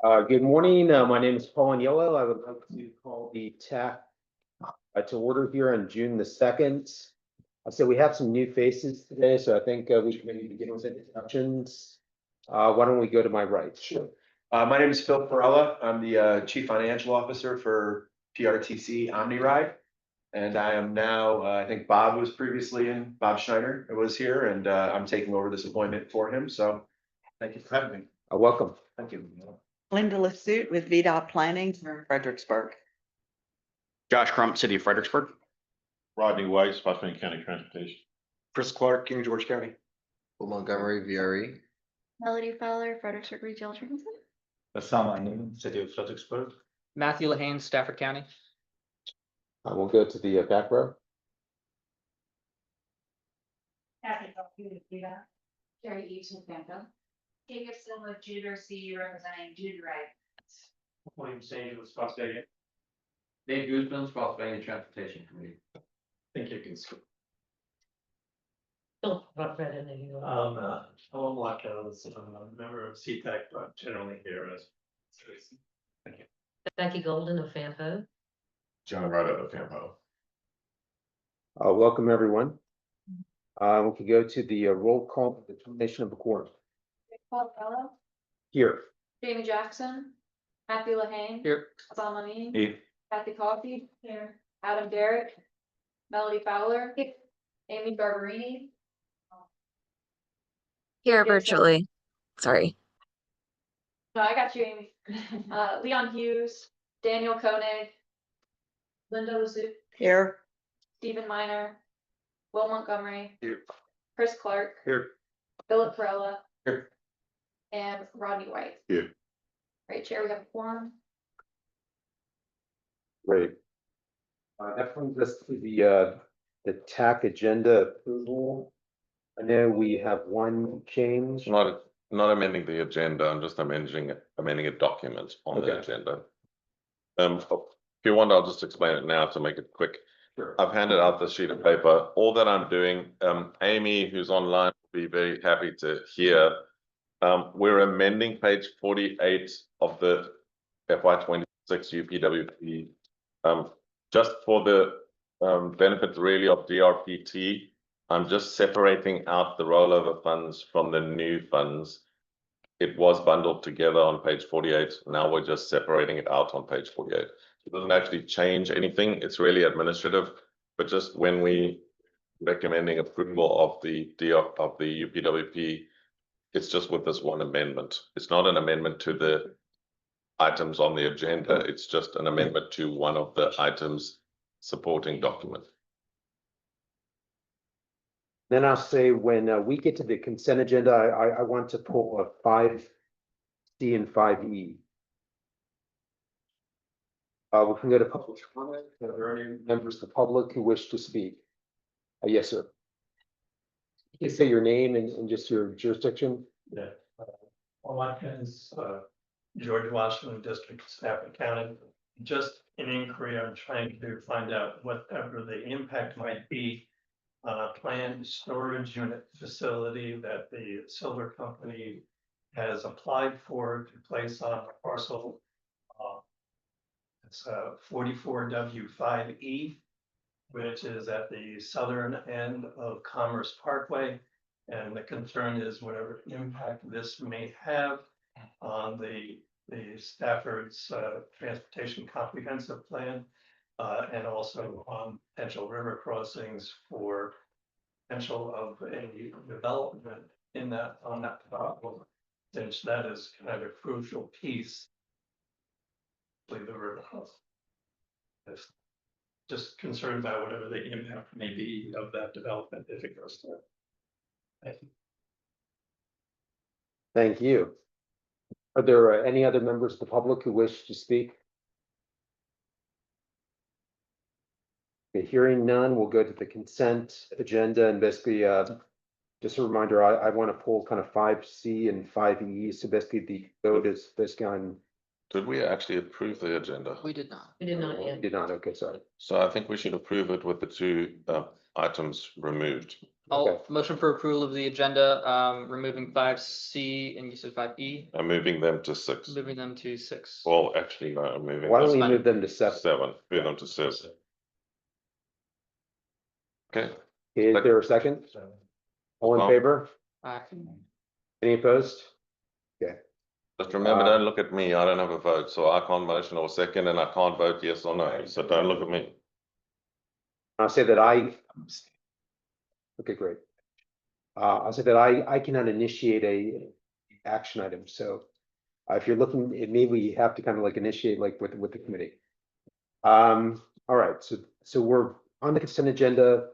Good morning. My name is Paul Yellow. I would like to call the TAC to order here on June the 2nd. So we have some new faces today, so I think we should maybe begin with introductions. Why don't we go to my right? Sure. My name is Phil Perella. I'm the Chief Financial Officer for PRTC OmniRide. And I am now, I think Bob was previously in, Bob Schneider was here, and I'm taking over this appointment for him. So thank you for having me. Welcome. Thank you. Linda Lasute with VDOT Planning for Fredericksburg. Josh Crump, City of Fredericksburg. Rodney White, Spotsylvania County Transportation. Chris Clark, King George County. Montgomery, VRE. Melody Fowler, Fredericksburg Regional Transit. Osama Newman, City of Fredericksburg. Matthew Lahane, Stafford County. We'll go to the back row. Jerry Eves with Bamco. Jacobson with Juder C representing Juder Right. William Sage with Spotsylvania. Dave Guzman, Spotsylvania Transportation Committee. Think you can skip. Don't read anything. Alan Lockout is a member of CTAC, but generally here as Tracy. Thank you. Becky Golden of Fampo. John Ryder of Fampo. Welcome, everyone. We can go to the roll call for the determination of the quorum. Paul Fellow, Here. Jamie Jackson, Matthew Lahane. Here. Osama Mean. Here. Kathy Coffey. Here. Adam Derrick. Melody Fowler. Amy Barberini. Here Yes, virtually. Sorry. No, I got you, Amy. Leon Hughes, Daniel Koenig, Linda Lasute, Here, Stephen Miner, Will Montgomery. Here. Chris Clark. Here. Philip Perella. Here. And Rodney White. Here. Right, Chair, we have a quorum. Great. That brings us to the TAC agenda approval. I know we have one change. Not amending the agenda, I'm just amending a document on the agenda. If you want, I'll just explain it now to make it quick. Sure. I've handed out this sheet of paper. All that I'm doing, Amy, who's online, will be very happy to hear. We're amending page 48 of the FY26 UPWP, just for the benefit really of DRPT. I'm just separating out the rollover funds from the new funds. It was bundled together on page 48. Now we're just separating it out on page 48. It doesn't actually change anything. It's really administrative, but just when we recommending approval of the UPWP, it's just with this one amendment. It's not an amendment to the items on the agenda. It's just an amendment to one of the items supporting document. Then I'll say when we get to the consent agenda, I want to pull a 5C and 5E. We can go to public comment. Are there any members of the public who wish to speak? Yes, sir. You can say your name and just your jurisdiction. Yeah. Watkins, George Washington District, Stafford County. Just an inquiry, I'm trying to find out whatever the impact might be on a planned storage unit facility that the solar company has applied for to place on a parcel. It's 44W5E, which is at the southern end of Commerce Parkway. And the concern is whatever impact this may have on the Stafford's transportation comprehensive plan, and also on potential river crossings for potential of a development in that, on that problem, since that is kind of a crucial piece. The river crossing. Just concerned about whatever the impact may be of that development if it goes through. Thank you. Thank you. Are there any other members of the public who wish to speak? Okay, hearing none, we'll go to the consent agenda, and basically just a reminder, I want to pull kind of 5C and 5E. So basically the vote is basically on. Did we actually approve the agenda? We did not. We did not yet. Did not, okay, sorry. So I think we should approve it with the two items removed. I'll motion for approval of the agenda, removing 5C and you said 5E, I'm moving them to 6. moving them to 6. Well, actually, no, I'm moving Why don't them we fine. move them to to 7? 7. Move them to 7. Okay. Is there a second? All in Well- favor? Aye. Any opposed? Just remember, Uh, don't look at me. I don't have a vote, so I can't motion or second, and I can't vote yes or no. So don't look at me. I'll say that okay, great. I'll say that I cannot initiate a action item, so if you're looking at me, we have to kind of like initiate like with the committee. All right, so we're on the consent agenda,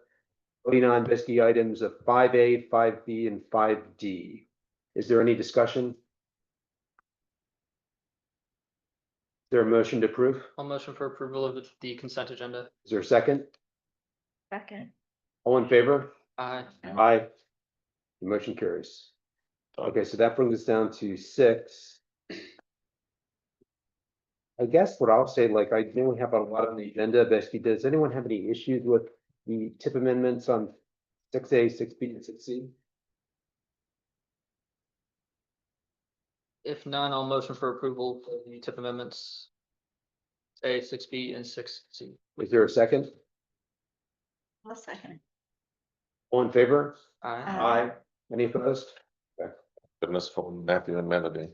voting on basically items of 5A, 5B, and 5D. Is there any discussion? Is there a motion to approve? I'll motion for approval of the consent agenda. Is there a second? Second. All in favor? Aye. Aye. The motion carries. Okay, so that brings us down to 6. I guess what I'll say, like, I know we have a lot on the agenda, basically, does anyone have any issues with the tip amendments on 6A, 6B, and 6C? If none, I'll motion for approval of the tip amendments. A, 6B, and 6C. Is there a second? I'll second. All in favor? Aye. Any opposed? Goodness for Matthew and Melody.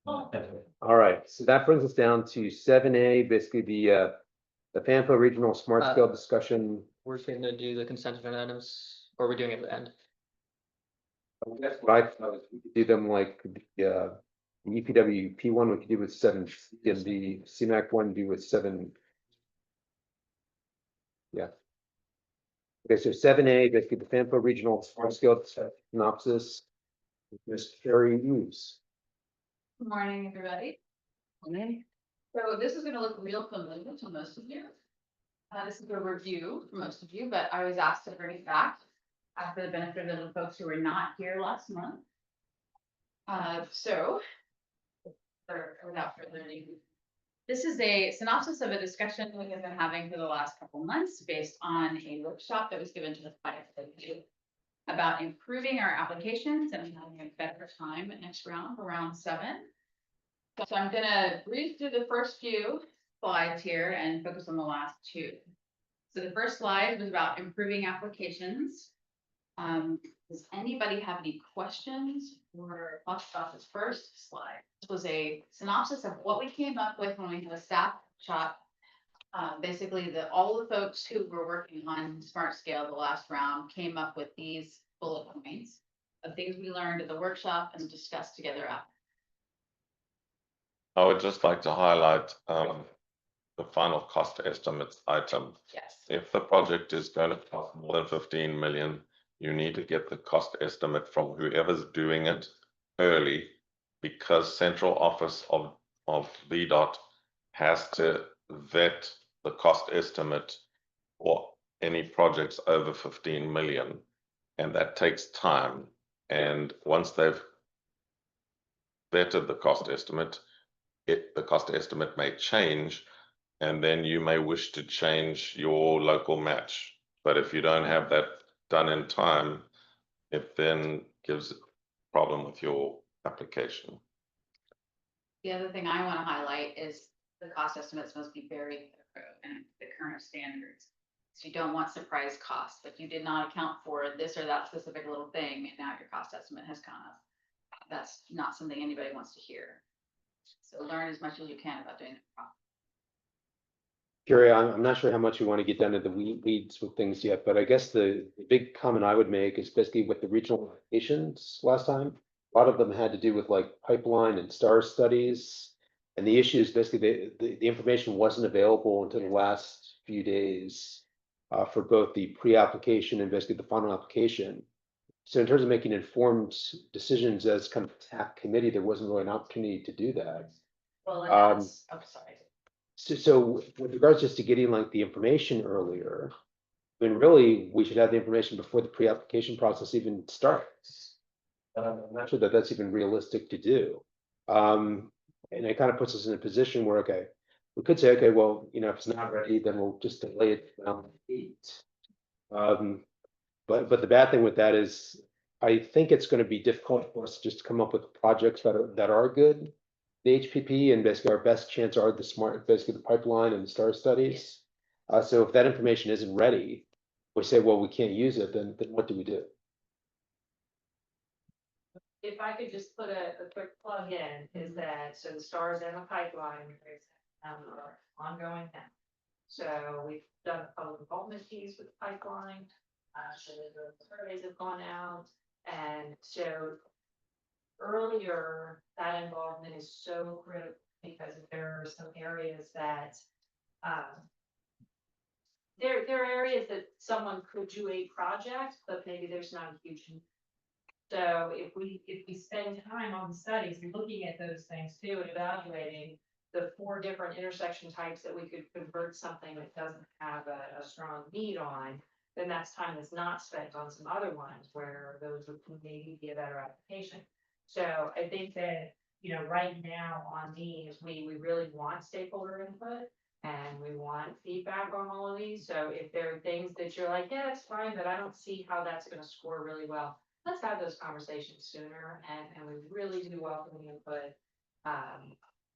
All right, so that brings us down to 7A, basically the Pampa Regional Smart Scale discussion. We're just gonna do the consent agenda items, or are we doing it at the end? That's what I thought, is we could do them like the EPWP one, we could do with 7, and the CMAC one do with 7. Yeah. Okay, so 7A, basically the Pampa Regional Smart Scale synopsis. Ms. Carrie Hughes. Good morning, everybody. So this is gonna look real familiar to most of you. This is a review for most of you, but I was asked to bring it back for the benefit of the folks who were not here last month. Without further ado, this is a synopsis of a discussion we have been having for the last couple months based on a workshop that was given to the FIU about improving our applications and having a better time at next round 7. So I'm gonna read through the first few slides here and focus on the last 2. So the first slide was about improving applications. Does anybody have any questions or thoughts about this first slide? This was a synopsis of what we came up with when we had a staff workshop. Basically, all the folks who were working on Smart Scale the last round came up with these bullet points of things we learned at the workshop and discussed together after. I would just like to highlight the final cost estimates item. Yes. If the project is going to cost more than 15 million, you need to get the cost estimate from whoever's doing it early, because central office of VDOT has to vet the cost estimate for any projects over 15 million, and that takes time. And once they've vetted the cost estimate, the cost estimate may change, and then you may wish to change your local match. But if you don't have that done in time, it then gives a problem with your application. The other thing I want to highlight is the cost estimates must be very thorough and the current standards. So you don't want surprise costs, but you did not account for this or that specific little thing, and now your cost estimate has gone up. That's not something anybody wants to hear. So learn as much as you can about doing it properly. Carrie, I'm not sure how much we want to get down to the weeds with things yet, but I guess the big comment I would make is basically with the regional applications last time. A lot of them had to do with like pipeline and star studies. And the issue is basically the information wasn't available until the last few days for both the pre-application and basically the final application. So in terms of making informed decisions as kind of TAC committee, there wasn't really an opportunity to do that. Well, and that's, oh, sorry. So with regards just to getting like the information earlier, I mean, really, we should have the information before the pre-application process even starts. I'm not sure that that's even realistic to do. And it kind of puts us in a position where, okay, we could say, okay, well, if it's not ready, then we'll just delay it down to 8. but the bad thing with that is, I think it's gonna be difficult for us just to come up with projects that are good. The HPP and basically our best chance are basically the pipeline and the STAR studies. So if that information isn't ready, we say, well, we can't use it, then what do we do? If I could just put a quick plug in, is that, so the stars and the pipeline are ongoing now. So we've done a public involvement piece with the pipeline, so the surveys have gone out, and so earlier, that involvement is so critical, because there are some areas that, there are areas that someone could do a project, but maybe there's not a huge. So if we spend time on the studies, and looking at those things too, and evaluating the 4 different intersection types that we could convert something that doesn't have a strong need on, then that's time that's not spent on some other ones where those would maybe be a better application. So I think that, you know, right now on these, we really want stakeholder input. And we want feedback on all of these. So if there are things that you're like, yeah, that's fine, but I don't see how that's gonna score really well, let's have those conversations sooner, and we really do welcome the input.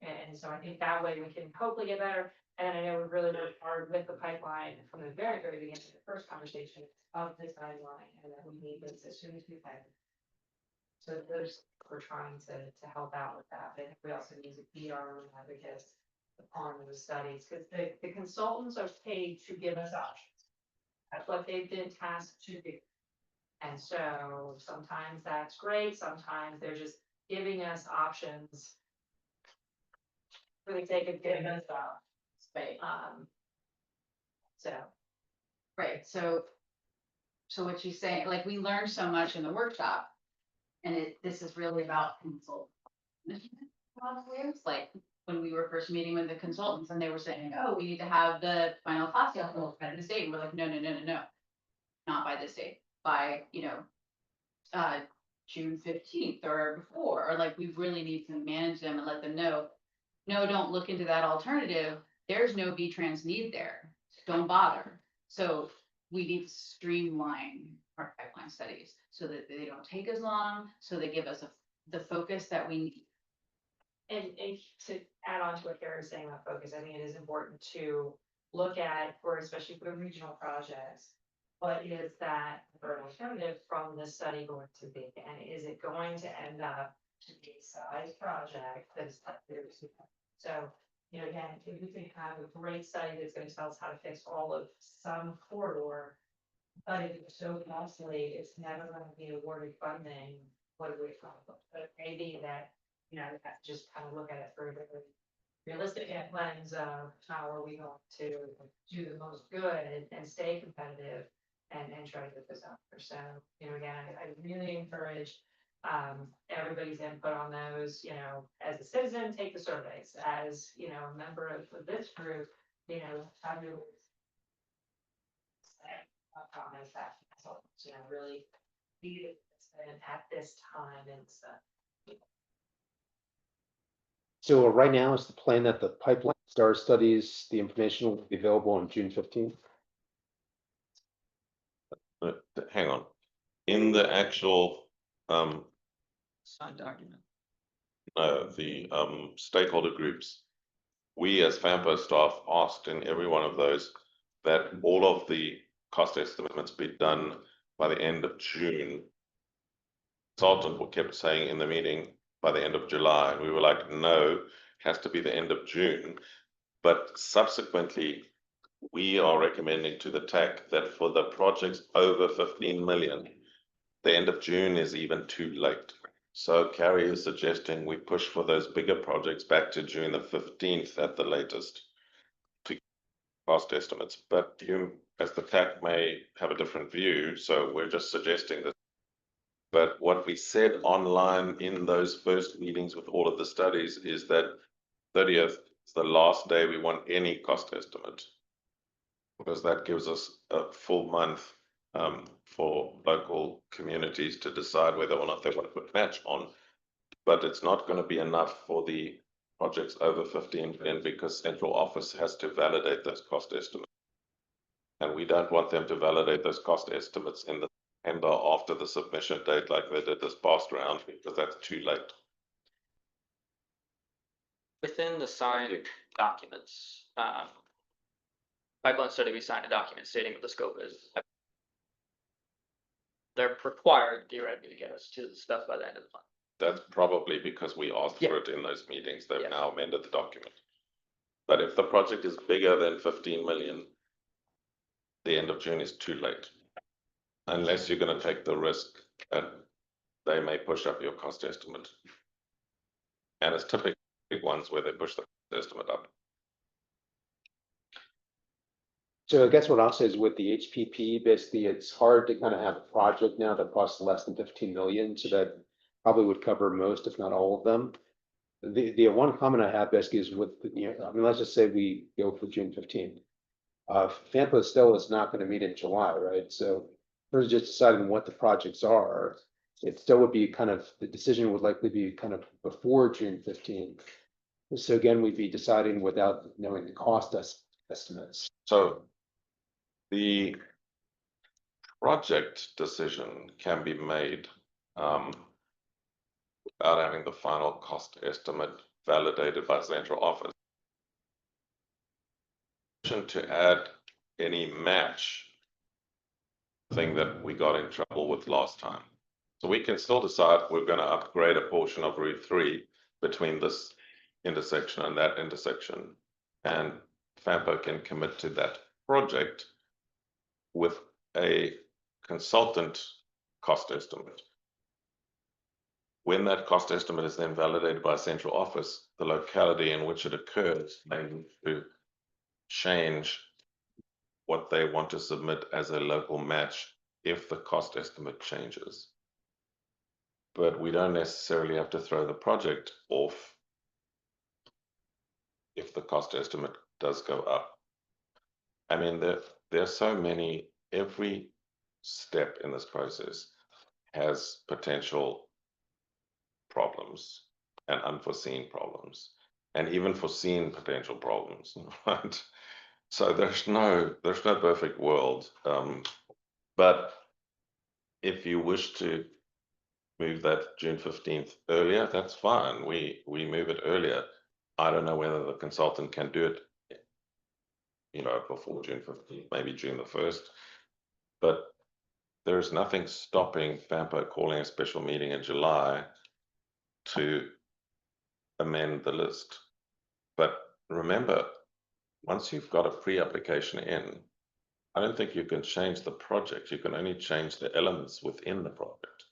And so I think that way we can hopefully get better. And I know we've really worked hard with the pipeline from the very, very beginning of the first conversation of this timeline, and that we need this as soon as we can. So we're trying to help out with that, but we also need to be our own advocates on the studies, because the consultants are paid to give us options. That's what they've been tasked to do. And so sometimes that's great, sometimes they're just giving us options for the sake of giving us options. Right. So, Right, so what you're saying, like, we learned so much in the workshop, and this is really about consult. Like, when we were first meeting with the consultants, and they were saying, oh, we need to have the final cost calculus by this date, and we're like, no, not by this date, by, June 15th or before, or like, we really need to manage them and let them know, no, don't look into that alternative, there's no V-Trans need there, don't bother. So we need to streamline our pipeline studies so that they don't take as long, so they give us the focus that we need. and to add on to what Kara's saying about focus, I think it is important to look at, for especially for regional projects, what is that alternative from the study going to be? And is it going to end up to be a size project that is not very super? So, you know, again, if we can have a great study that's gonna tell us how to fix all of some corridor, but if it's so costly, it's never gonna be awarded funding, what do we accomplish? But maybe that, you know, we have to just kind of look at it through a very realistic lens of how are we going to do the most good and stay competitive and try to get this out there. So, you know, again, I really encourage everybody's input on those, you know, as a citizen, take the surveys, as, you know, a member of this group, you know, have your comments that, you know, really be at this time and stuff. So right now is the plan that the pipeline STAR studies, the information will be available on June 15th? Hang on, in the actual, Signed document. no, the, stakeholder groups. We as FAMPO staff asked in every one of those that all of the cost estimates be done by the end of June. Consultant kept saying in the meeting by the end of July, and we were like, no, it has to be the end of June. But subsequently, we are recommending to the TAC that for the projects over 15 million, the end of June is even too late. So Carrie is suggesting we push for those bigger projects back to June the 15th at the latest to cost estimates. But you, as the TAC, may have a different view, so we're just suggesting that. But what we said online in those first meetings with all of the studies is that 30th is the last day we want any cost estimate, because that gives us a full month for local communities to decide whether or not they want to put match on. But it's not going to be enough for the projects over 15 million, because central office has to validate those cost estimates. And we don't want them to validate those cost estimates in the tender after the submission date like they did this past round, because that's too late. Within the signed documents, pipeline study, we signed a document stating what the scope is. They're required theoretically to get us to the stuff by the end of the month. That's probably because we asked for it in those meetings. They've now amended the document. But if the project is bigger than 15 million, the end of June is too late. Unless you're going to take the risk that they may push up your cost estimate. And it's typically ones where they push the cost estimate up. So I guess what I'll say is with the HPP, basically, it's hard to kind of have a project now that costs less than 15 million, so that probably would cover most, if not all of them. The one comment I have basically is with, I mean, let's just say we go for June 15th. FAMPA still is not going to meet in July, right? So we're just deciding what the projects are. It still would be kind of, the decision would likely be kind of before June 15th. So again, we'd be deciding without knowing the cost estimates. So the project decision can be made without having the final cost estimate validated by central office. To add any match thing that we got in trouble with last time. So we can still decide we're going to upgrade a portion of Route 3 between this intersection and that intersection. And FAMPA can commit to that project with a consultant cost estimate. When that cost estimate is then validated by a central office, the locality in which it occurs may need to change what they want to submit as a local match if the cost estimate changes. But we don't necessarily have to throw the project off if the cost estimate does go up. I mean, there are so many, every step in this process has potential problems and unforeseen problems, and even foreseen potential problems, right? So there's no perfect world. But if you wish to move that June 15th earlier, that's fine. We move it earlier. I don't know whether the consultant can do it, before June 15th, maybe June the 1st. But there's nothing stopping FAMPA calling a special meeting in July to amend the list. But remember, once you've got a pre-application in, I don't think you can change the project. You can only change the elements within the project.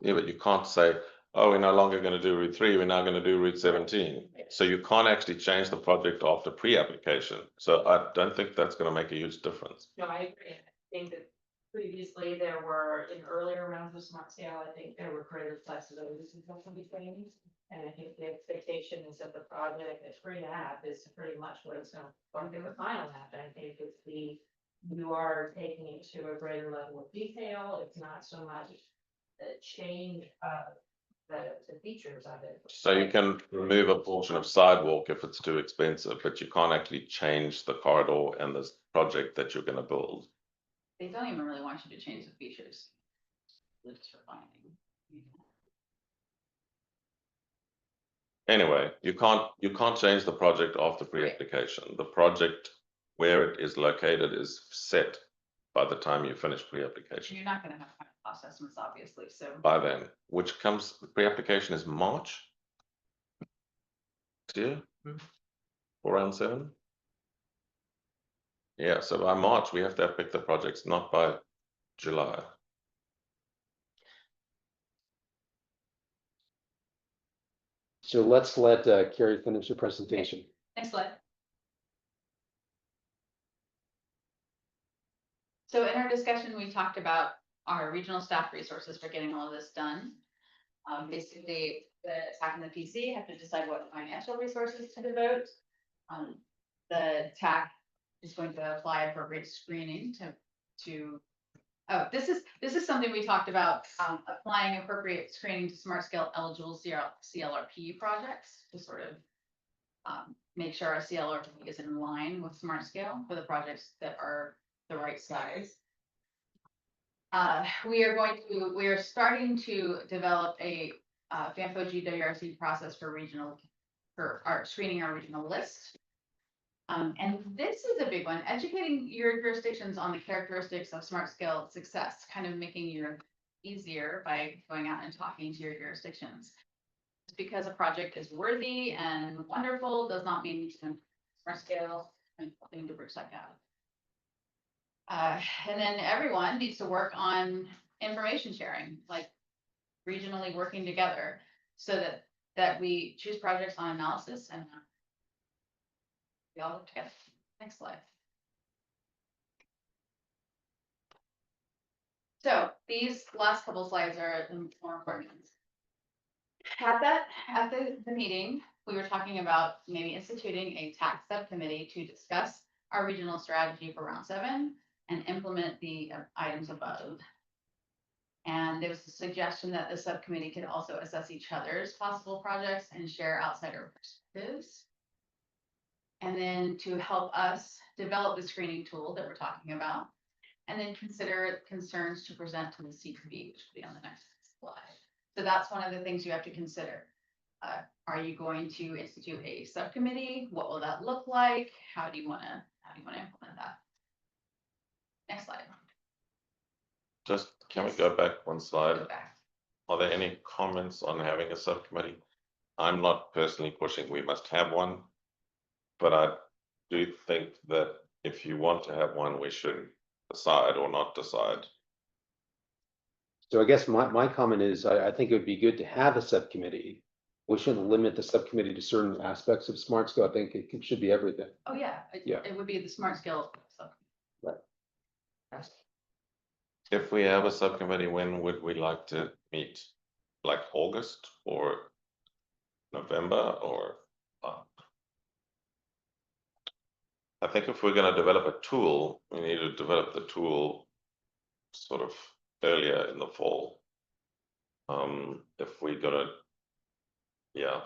Yeah, but you can't say, oh, we're no longer going to do Route 3, we're now going to do Route 17. So you can't actually change the project after pre-application. So I don't think that's going to make a huge difference. No, I agree. I think that previously there were, in earlier rounds of smart scale, I think there were greater flexibilities in some of these things. And I think the expectation is that the project at 3.5 is pretty much what it's going to be the final map. And I think it's you are taking it to a greater level of detail. It's not so much the change of the features of it. So you can remove a portion of sidewalk if it's too expensive, but you can't actually change the corridor and the project that you're going to build. They don't even really want you to change the features. They're just refining. Anyway, you can't change the project after pre-application. The project where it is located is set by the time you finish pre-application. You're not gonna have cost estimates, obviously, so. By then, which comes, pre-application is March? Next year? For round 7? Yeah, so by March, we have to have picked the projects, not by July. So let's let Carrie finish the presentation. Next slide. So in our discussion, we talked about our regional staff resources for getting all of this done. Basically, the TAC and the PC have to decide what financial resources to devote. The TAC is going to apply appropriate screening this is something we talked about, applying appropriate screening to smart scale eligible CLRP projects to sort of make sure our CLRP is in line with smart scale for the projects that are the right size. We are starting to develop a FAMPO GWRC process for our screening our regional list. And this is a big one, educating your jurisdictions on the characteristics of smart scale success, kind of making your easier by going out and talking to your jurisdictions. Just because a project is worthy and wonderful does not mean you can smart scale and something to bridge that gap. And then everyone needs to work on information sharing, like regionally working together, so that we choose projects on analysis and we all work together. Next slide. So these last couple slides are the more important ones. At the meeting, we were talking about maybe instituting a TAC subcommittee to discuss our regional strategy for round 7 and implement the items above. And there was a suggestion that the subcommittee could also assess each other's possible projects and share outsider perspectives. And then to help us develop the screening tool that we're talking about. And then consider concerns to present to the CPB, which will be on the next slide. So that's one of the things you have to consider. Are you going to institute a subcommittee? What will that look like? How do you want to implement that? Next slide. Just, can we go back one slide? Go back. Are there any comments on having a subcommittee? I'm not personally pushing we must have one, but I do think that if you want to have one, we should decide or not decide. So I guess my comment is, I think it would be good to have a subcommittee. We shouldn't limit the subcommittee to certain aspects of smart scale. I think it should be everything. Oh, yeah. Yeah. It would be the smart scale subcommittee. Right. Yes. If we have a subcommittee, when would we like to meet? Like August or November or? I think if we're going to develop a tool, we need to develop the tool sort of earlier in the fall. If we got to, yeah.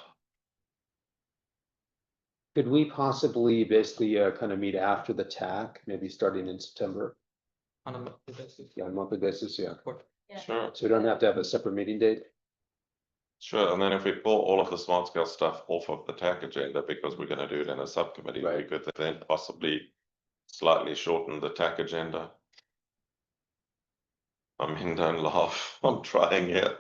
Could we possibly basically kind of meet after the TAC, maybe starting in September? On a monthly basis. Yeah, on a monthly basis, yeah. Yeah. Sure, So we don't have to have a separate meeting date? sure. And then if we pull all of the smart scale stuff off of the TAC agenda, because we're going to do it in a subcommittee, we Right. could then possibly slightly shorten the TAC agenda. I mean, don't laugh, I'm trying here.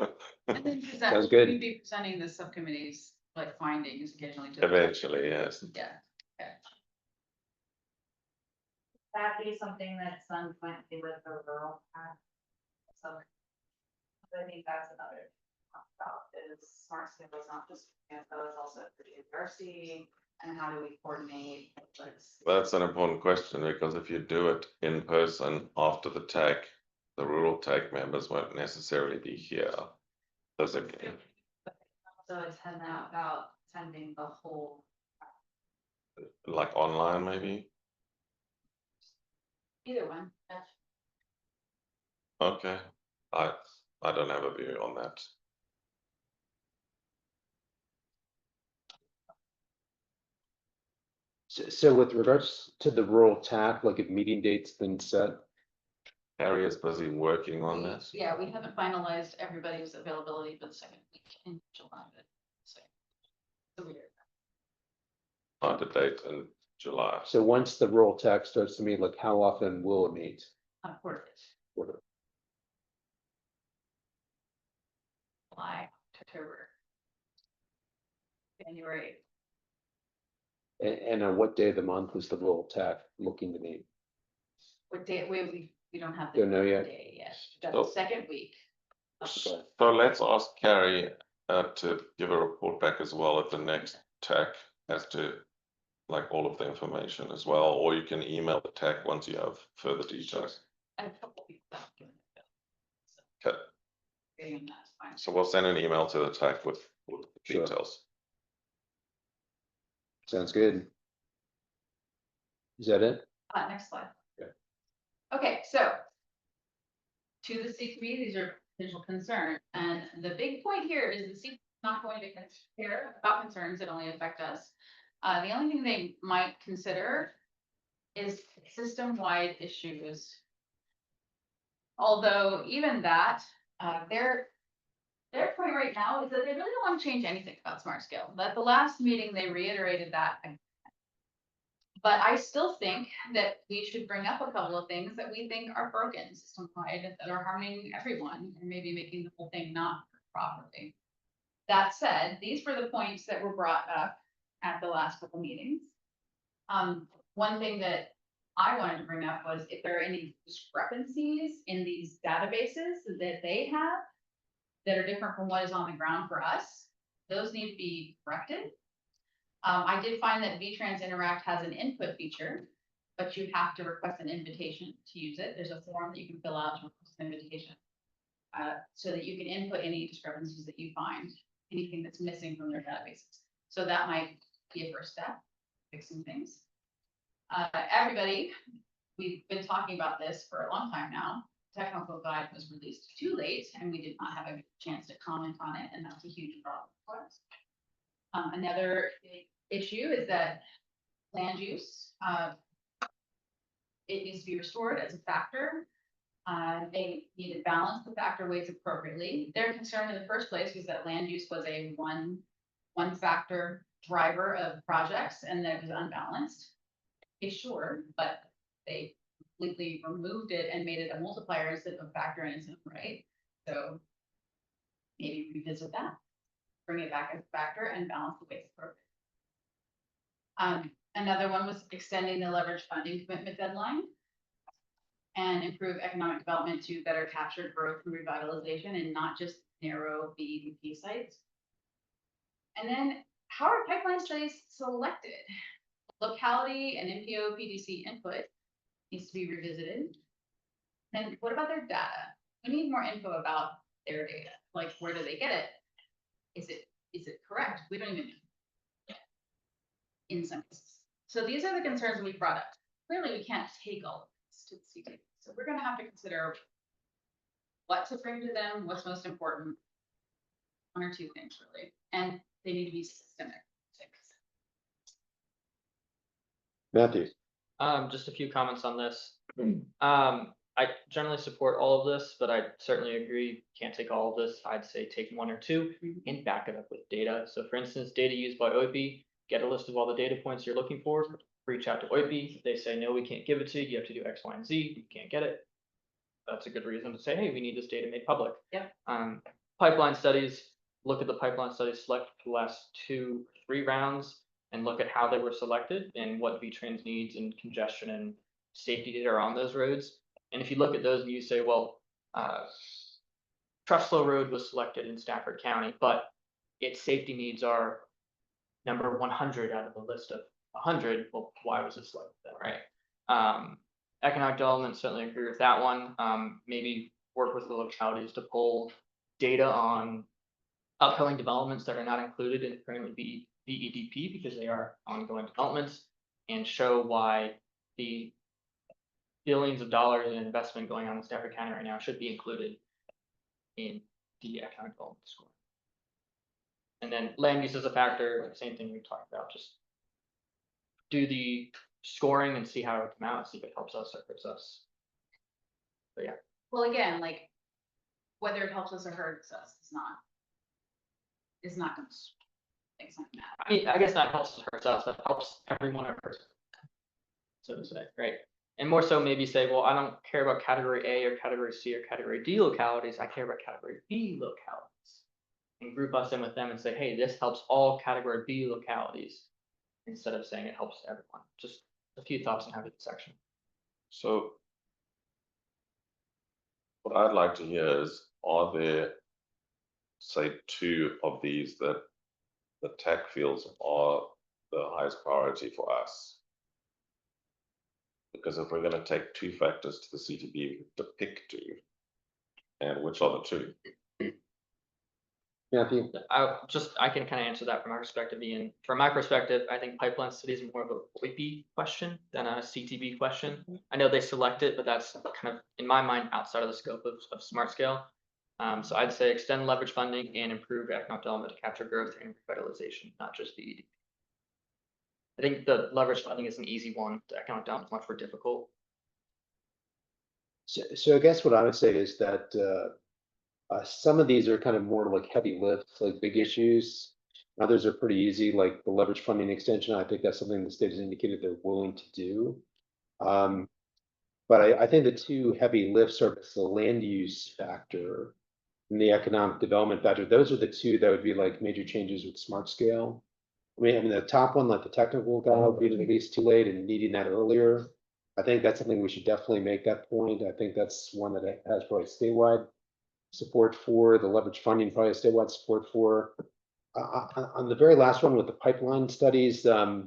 And then Sounds good. we'd be presenting the subcommittee's like findings occasionally to the. Eventually, yes. Yeah. That be something that Sun might be with the rural. So. I think that's another about is smart scale is not just, it's also for diversity and how do we coordinate. That's an important question, because if you do it in person after the TAC, the rural TAC members won't necessarily be here physically. So it's about attending the whole. Like online, maybe? Either one. Okay, I don't have a view on that. So with regards to the rural TAC, like if meeting dates been set, Harry is busy working on this. Yeah, we haven't finalized everybody's availability for the second week in July. So weird. Find a date in July. so once the rural TAC starts to meet, like how often will it meet? Quarter. July, October. January. And on what day of the month is the rural TAC looking to meet? What day, we don't have. Don't know yet. Day yet, that's the So- second week. So let's ask Carrie to give a report back as well at the next TAC as to like all of the information as well, or you can email the TAC once you have further details. And a couple people that have given it. Okay, Getting that's fine. so we'll send an email to the TAC with Sure. details. Sounds good. Is that it? Next slide. Yeah. Okay, so. To the CPB, these are potential concerns, and the big point here is the CPB is not going to care about concerns that only affect us. The only thing they might consider is system-wide issues. Although even that, their point right now is that they really don't want to change anything about Smart Scale. But at the last meeting, they reiterated that. But I still think that we should bring up a couple of things that we think are broken system-wide that are harming everyone and maybe making the whole thing not work properly. That said, these were the points that were brought up at the last couple meetings. One thing that I wanted to bring up was if there are any discrepancies in these databases that they have that are different from what is on the ground for us, those need to be corrected. I did find that VTrans Interact has an input feature, but you have to request an invitation to use it. There's a form that you can fill out to request an invitation, so that you can input any discrepancies that you find, anything that's missing from their databases. So that might be a first step, fixing things. Everybody, we've been talking about this for a long time now. Technical guide was released too late, and we did not have a chance to comment on it, and that's a huge problem for us. Another issue is that land use, it needs to be restored as a factor. They need to balance the factor weights appropriately. Their concern in the first place was that land use was a one factor driver of projects and that it was unbalanced. Okay, sure, but they completely removed it and made it a multiplier instead of a factor in its own right. So maybe revisit that, bring it back as a factor and balance the weights appropriately. Another one was extending the leverage funding commitment deadline and improve economic development to better capture growth and revitalization and not just narrow BEDP sites. And then how are pipeline studies selected? Locality and NPO PDC input needs to be revisited. And what about their data? We need more info about their data. Like, where do they get it? Is it correct? We don't even know in some cases. So these are the concerns we brought up. Clearly, we can't take all of this to the CT. So we're going to have to consider what to bring to them, what's most important. One or two things, really. And they need to be systemic. Matthew. Just a few comments on this. I generally support all of this, but I certainly agree, can't take all of this. I'd say take one or two and back it up with data. So for instance, data used by OIB, get a list of all the data points you're looking for, reach out to OIB. If they say, no, we can't give it to you, you have to do X, Y, and Z, you can't get it. That's a good reason to say, hey, we need this data made public. Yep. Pipeline studies, look at the pipeline studies selected for the last 2 or 3 rounds and look at how they were selected and what VTrans needs and congestion and safety data are on those roads. And if you look at those and you say, well, Trustlow Road was selected in Stafford County, but its safety needs are number 100 out of the list of 100. Well, why was it selected then, right? Economic development, certainly agree with that one. Maybe work with the localities to pull data on upcoming developments that are not included in currently BEDP because they are ongoing developments, and show why the billions of dollars in investment going on in Stafford County right now should be included in the economic development score. And then land use as a factor, same thing we talked about, just do the scoring and see how it would come out, see if it helps us or hurts us. But yeah. Well, again, like whether it helps us or hurts us is not going to make something matter. I mean, I guess that helps us hurts us, that helps everyone or hurts, so to say, right? And more so maybe say, well, I don't care about category A or category C or category D localities, I care about category B localities. And group us in with them and say, hey, this helps all category B localities, instead of saying it helps everyone. Just a few thoughts on how to do the section. So what I'd like to hear is, are there, say, 2 of these that the TAC fields are the highest priority for us? Because if we're going to take 2 factors to the CTB, we have to pick 2. And which are the 2? Matthew. I can kind of answer that from my perspective, Ian. From my perspective, I think pipeline study is more of a OIB question than a CTB question. I know they select it, but that's kind of, in my mind, outside of the scope of Smart Scale. So I'd say extend leverage funding and improve economic development to capture growth and revitalization, not just BEDP. I think the leverage funding is an easy one, the economic development is much more difficult. So I guess what I would say is that, some of these are kind of more like heavy lifts, like big issues. Others are pretty easy, like the leverage funding extension. I think that's something the state has indicated they're willing to do. But I think the two heavy lifts are the land use factor and the economic development factor. Those are the two that would be like major changes with smart scale. I mean, the top one, like the technical guy, being at least too late and needing that earlier. I think that's something we should definitely make that point. I think that's one that it has probably statewide support for, the leverage funding probably statewide support for. On the very last one with the pipeline studies, I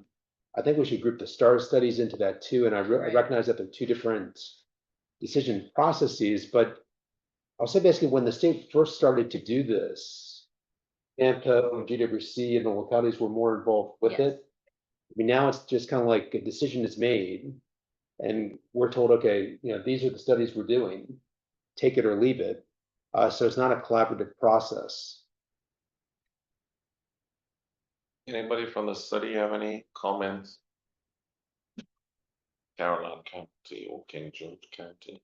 think we should group the STAR studies into that too, and I recognize that they're two different decision processes, but I'll say basically when the state first started to do this, AMPO, GWC, and the localities were more involved with Yes. it. I mean, now it's just kind of like a decision is made, and we're told, okay, these are the studies we're doing, take it or leave it. So it's not a collaborative process. Anybody from the city have any comments? Caroline County or King George County?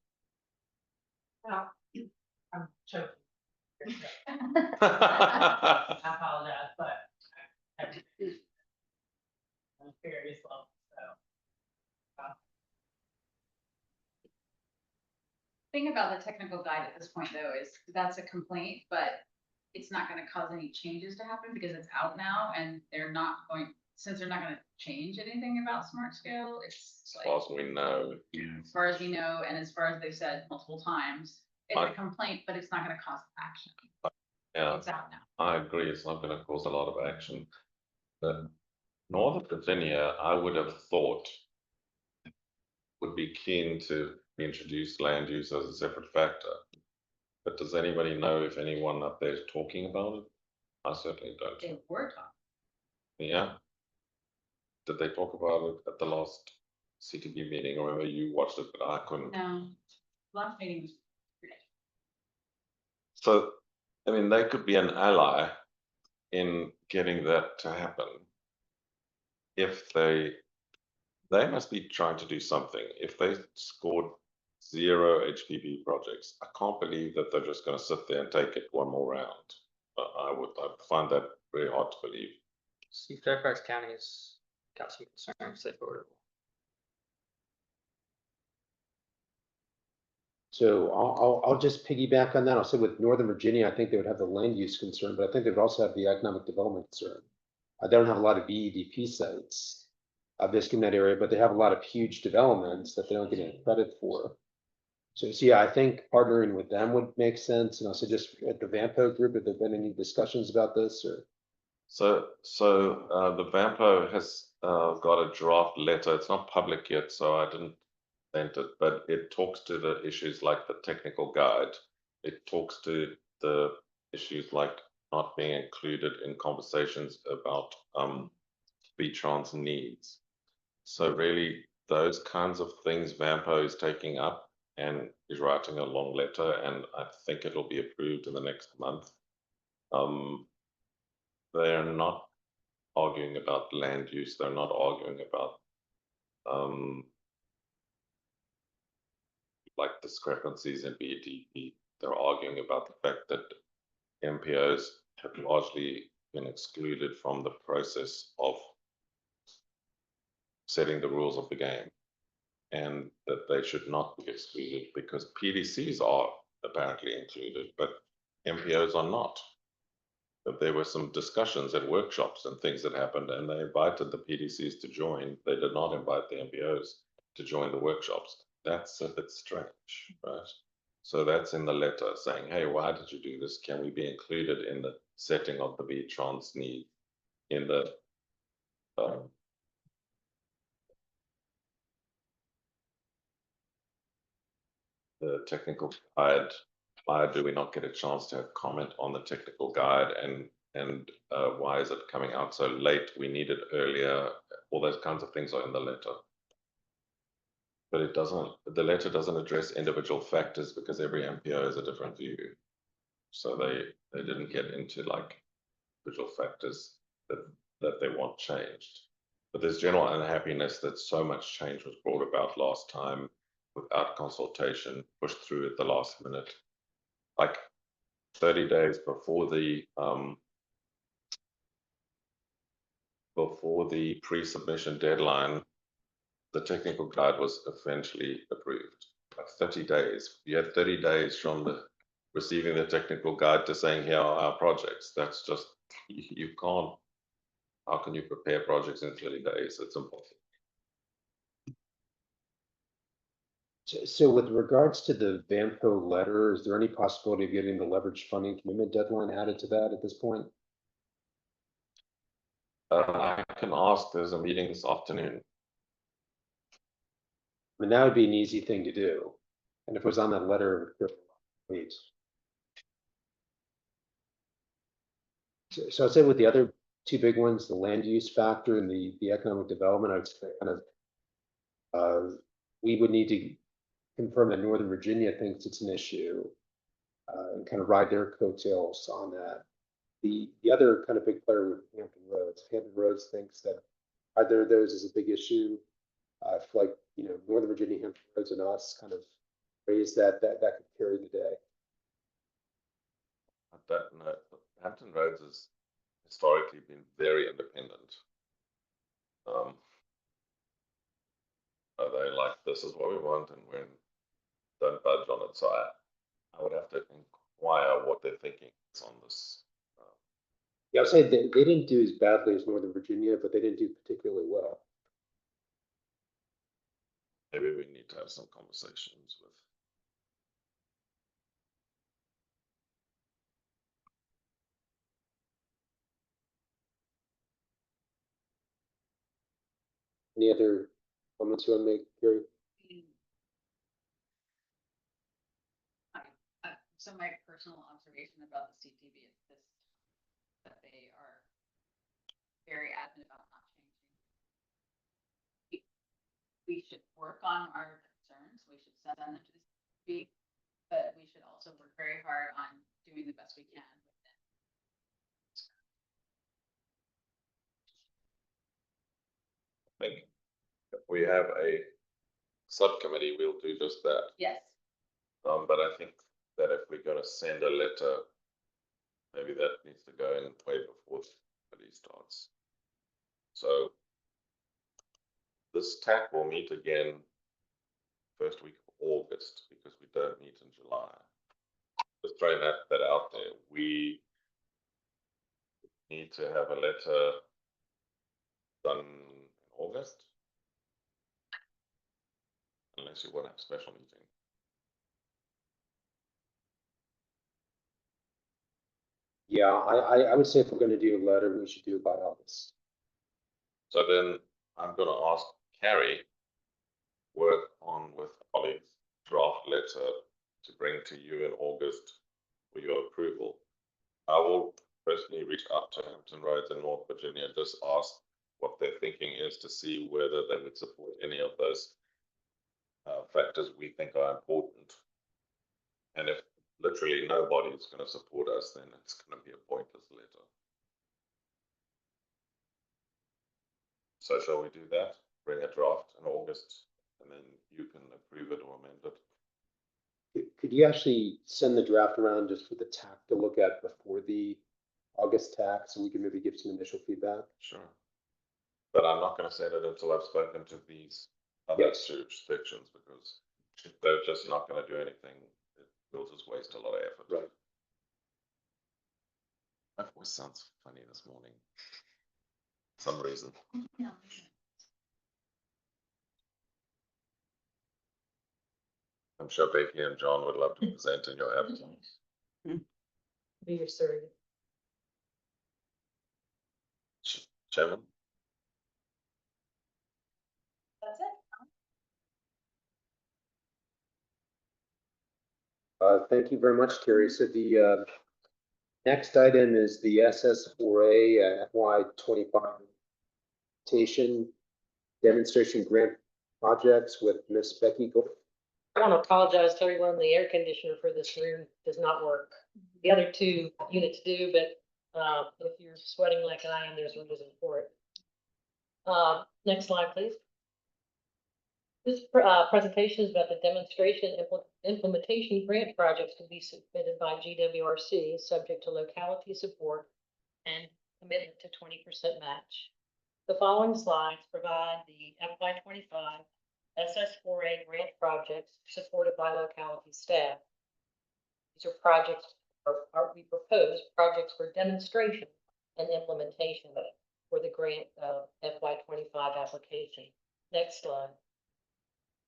I'm joking. I apologize, but I'm very slow, so. Thing about the technical guide at this point though is that's a complaint, but it's not gonna cause any changes to happen because it's out now and since they're not gonna change anything about smart scale, it's As like, far as we know. as far as we know, and as far as they've said multiple times, it's a complaint, but it's not gonna cause action. Yeah, It's out now. I agree, it's not gonna cause a lot of action. But Northern Virginia, I would have thought would be keen to introduce land use as a separate factor. But does anybody know if anyone up there is talking about it? I certainly don't. They were talking. Yeah. Did they talk about it at the last CTB meeting? I remember you watched it, but I couldn't. No, last meeting was. So, I mean, they could be an ally in getting that to happen. If they must be trying to do something. If they scored 0 HPV projects, I can't believe that they're just going to sit there and take it one more round. I find that very hard to believe. See, Fairfax County's got some concerns they voted. So I'll just piggyback on that. I'll say with Northern Virginia, I think they would have the land use concern, but I think they would also have the economic development concern. They don't have a lot of BEDP sites, basically in that area, but they have a lot of huge developments that they don't get any credit for. So yeah, I think partnering with them would make sense. And also just at the Vampo group, have there been any discussions about this or? So the Vampo has got a draft letter. It's not public yet, so I didn't send it, but it talks to the issues like the technical guide. It talks to the issues like not being included in conversations about V-Trans needs. So really, those kinds of things Vampo is taking up and is writing a long letter, and I think it'll be approved in the next month. They're not arguing about land use. They're not arguing about like discrepancies in BEDP. They're arguing about the fact that MPOs have largely been excluded from the process of setting the rules of the game, and that they should not be excluded because PDCs are apparently included, but MPOs are not. But there were some discussions and workshops and things that happened, and they invited the PDCs to join. They did not invite the MPOs to join the workshops. That's a bit strange, right? So that's in the letter saying, hey, why did you do this? Can we be included in the setting of the V-Trans need in the technical guide? Why do we not get a chance to have comment on the technical guide, and why is it coming out so late? We need it earlier. All those kinds of things are in the letter. But it doesn't, the letter doesn't address individual factors because every MPO has a different view. So they didn't get into like individual factors that they want changed. But there's general unhappiness that so much change was brought about last time without consultation, pushed through at the last minute. Like 30 days before the pre-submission deadline, the technical guide was eventually approved. Like 30 days. You had 30 days from the receiving the technical guide to saying, here are our projects. That's just, you can't, how can you prepare projects in 30 days? It's impossible. So with regards to the Vanco letter, is there any possibility of getting the leverage funding commitment deadline added to that at this point? I can ask, there's a meeting this afternoon. I mean, that would be an easy thing to do. And if it was on that letter, please. So I'd say with the other two big ones, the land use factor and the economic development, I would say kind of, we would need to confirm that Northern Virginia thinks it's an issue, and kind of ride their coattails on that. The other kind of big player with Hampton Roads. Hampton Roads thinks that either of those is a big issue. I feel like, you know, Northern Virginia, Hampton Roads and us kind of raise that could carry the day. That, no, Hampton Roads has historically been very independent. They like, this is what we want, and we don't budge on it. So I would have to inquire what their thinking is on this. Yeah, I'd say they didn't do as badly as Northern Virginia, but they didn't do particularly well. Maybe we need to have some conversations with. Any other comments you want to make, Gary? So my personal observation about the CTV is this, that they are very adamant about not changing. We should work on our concerns, we should send them to the CTV, but we should also work very hard on doing the best we can with it. I think if we have a subcommittee, we'll do just that. Yes. But I think that if we're going to send a letter, maybe that needs to go in way before the committee starts. So this TAC will meet again first week of August because we don't meet in July. Just throwing that out there. We need to have a letter done in August, unless you want to have a special meeting. Yeah, I would say if we're going to do a letter, we should do it by August. So then I'm going to ask Carrie work on with colleagues draft letter to bring to you in August for your approval. I will personally reach out to Hampton Roads in North Virginia, just ask what their thinking is to see whether they would support any of those factors we think are important. And if literally nobody is going to support us, then it's going to be a pointless letter. So shall we do that? Bring a draft in August, and then you can approve it or amend it. Could you actually send the draft around just for the TAC to look at before the August TAC, so we can maybe give some initial feedback? Sure. But I'm not going to send it until I've spoken to these other jurisdictions, because they're just not going to do anything. We'll just waste a lot of effort. Right. That voice sounds funny this morning. For some reason. Yeah. I'm sure Becky and John would love to present in your absence. Be your surrogate. Chairman? That's it. Thank you very much, Carrie. So the next item is the SS4A FY25 demonstration grant projects with Miss Becky Gold. I want to apologize to everyone. The air conditioner for this room does not work. The other two units do, but if you're sweating like I am, there's a reason for it. Next slide, please. This presentation is about the demonstration and implementation grant projects to be submitted by GWRC, subject to locality support and commitment to 20% match. The following slides provide the FY25 SS4A grant projects supported by locality staff. These are projects, we propose projects for demonstration and implementation for the grant FY25 application. Next slide.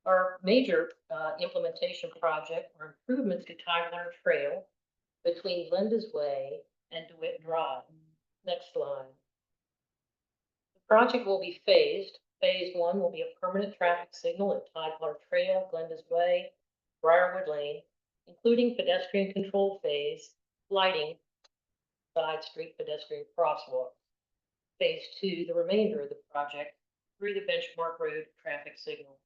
Our major implementation project are improvements to Tidewater Trail between Glenda's Way and DeWitt Drive. Next slide. The project will be phased. Phase 1 will be a permanent traffic signal at Tidewater Trail, Glenda's Way, Briarwood Lane, including pedestrian control phase, lighting, side street pedestrian crosswalk. Phase 2, the remainder of the project, through the Benchmark Road traffic signal.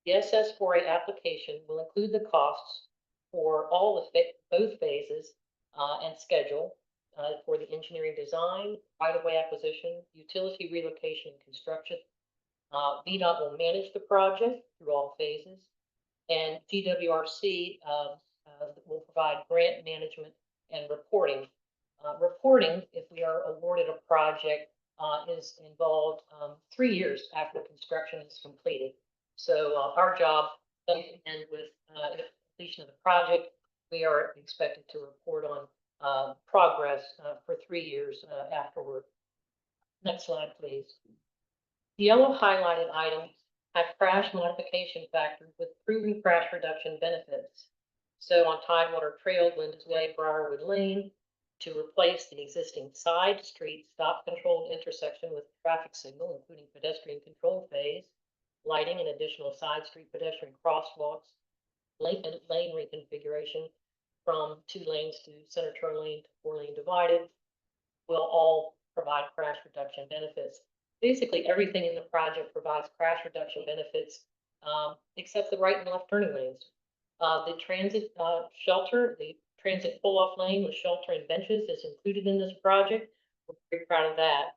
The SS4A application will include the costs for all both phases and schedule for the engineering design, right-of-way acquisition, utility relocation and construction. VDOT will manage the project through all phases, and GWRC will provide grant management and reporting. Reporting, if we are awarded a project, is involved 3 years after construction is completed. So our job doesn't end with the completion of the project. We are expected to report on progress for 3 years afterward. Next slide, please. The yellow highlighted items have crash modification factors with proven crash reduction benefits. So on Tidewater Trail, Glenda's Way, Briarwood Lane, to replace the existing side street stop controlled intersection with traffic signal, including pedestrian control phase, lighting and additional side street pedestrian crosswalks, lane reconfiguration from 2 lanes to center turn lane to 4-lane divided, will all provide crash reduction benefits. Basically, everything in the project provides crash reduction benefits, except the right and left turning lanes. The transit shelter, the transit pull-off lane with shelter and benches is included in this project. We're very proud of that.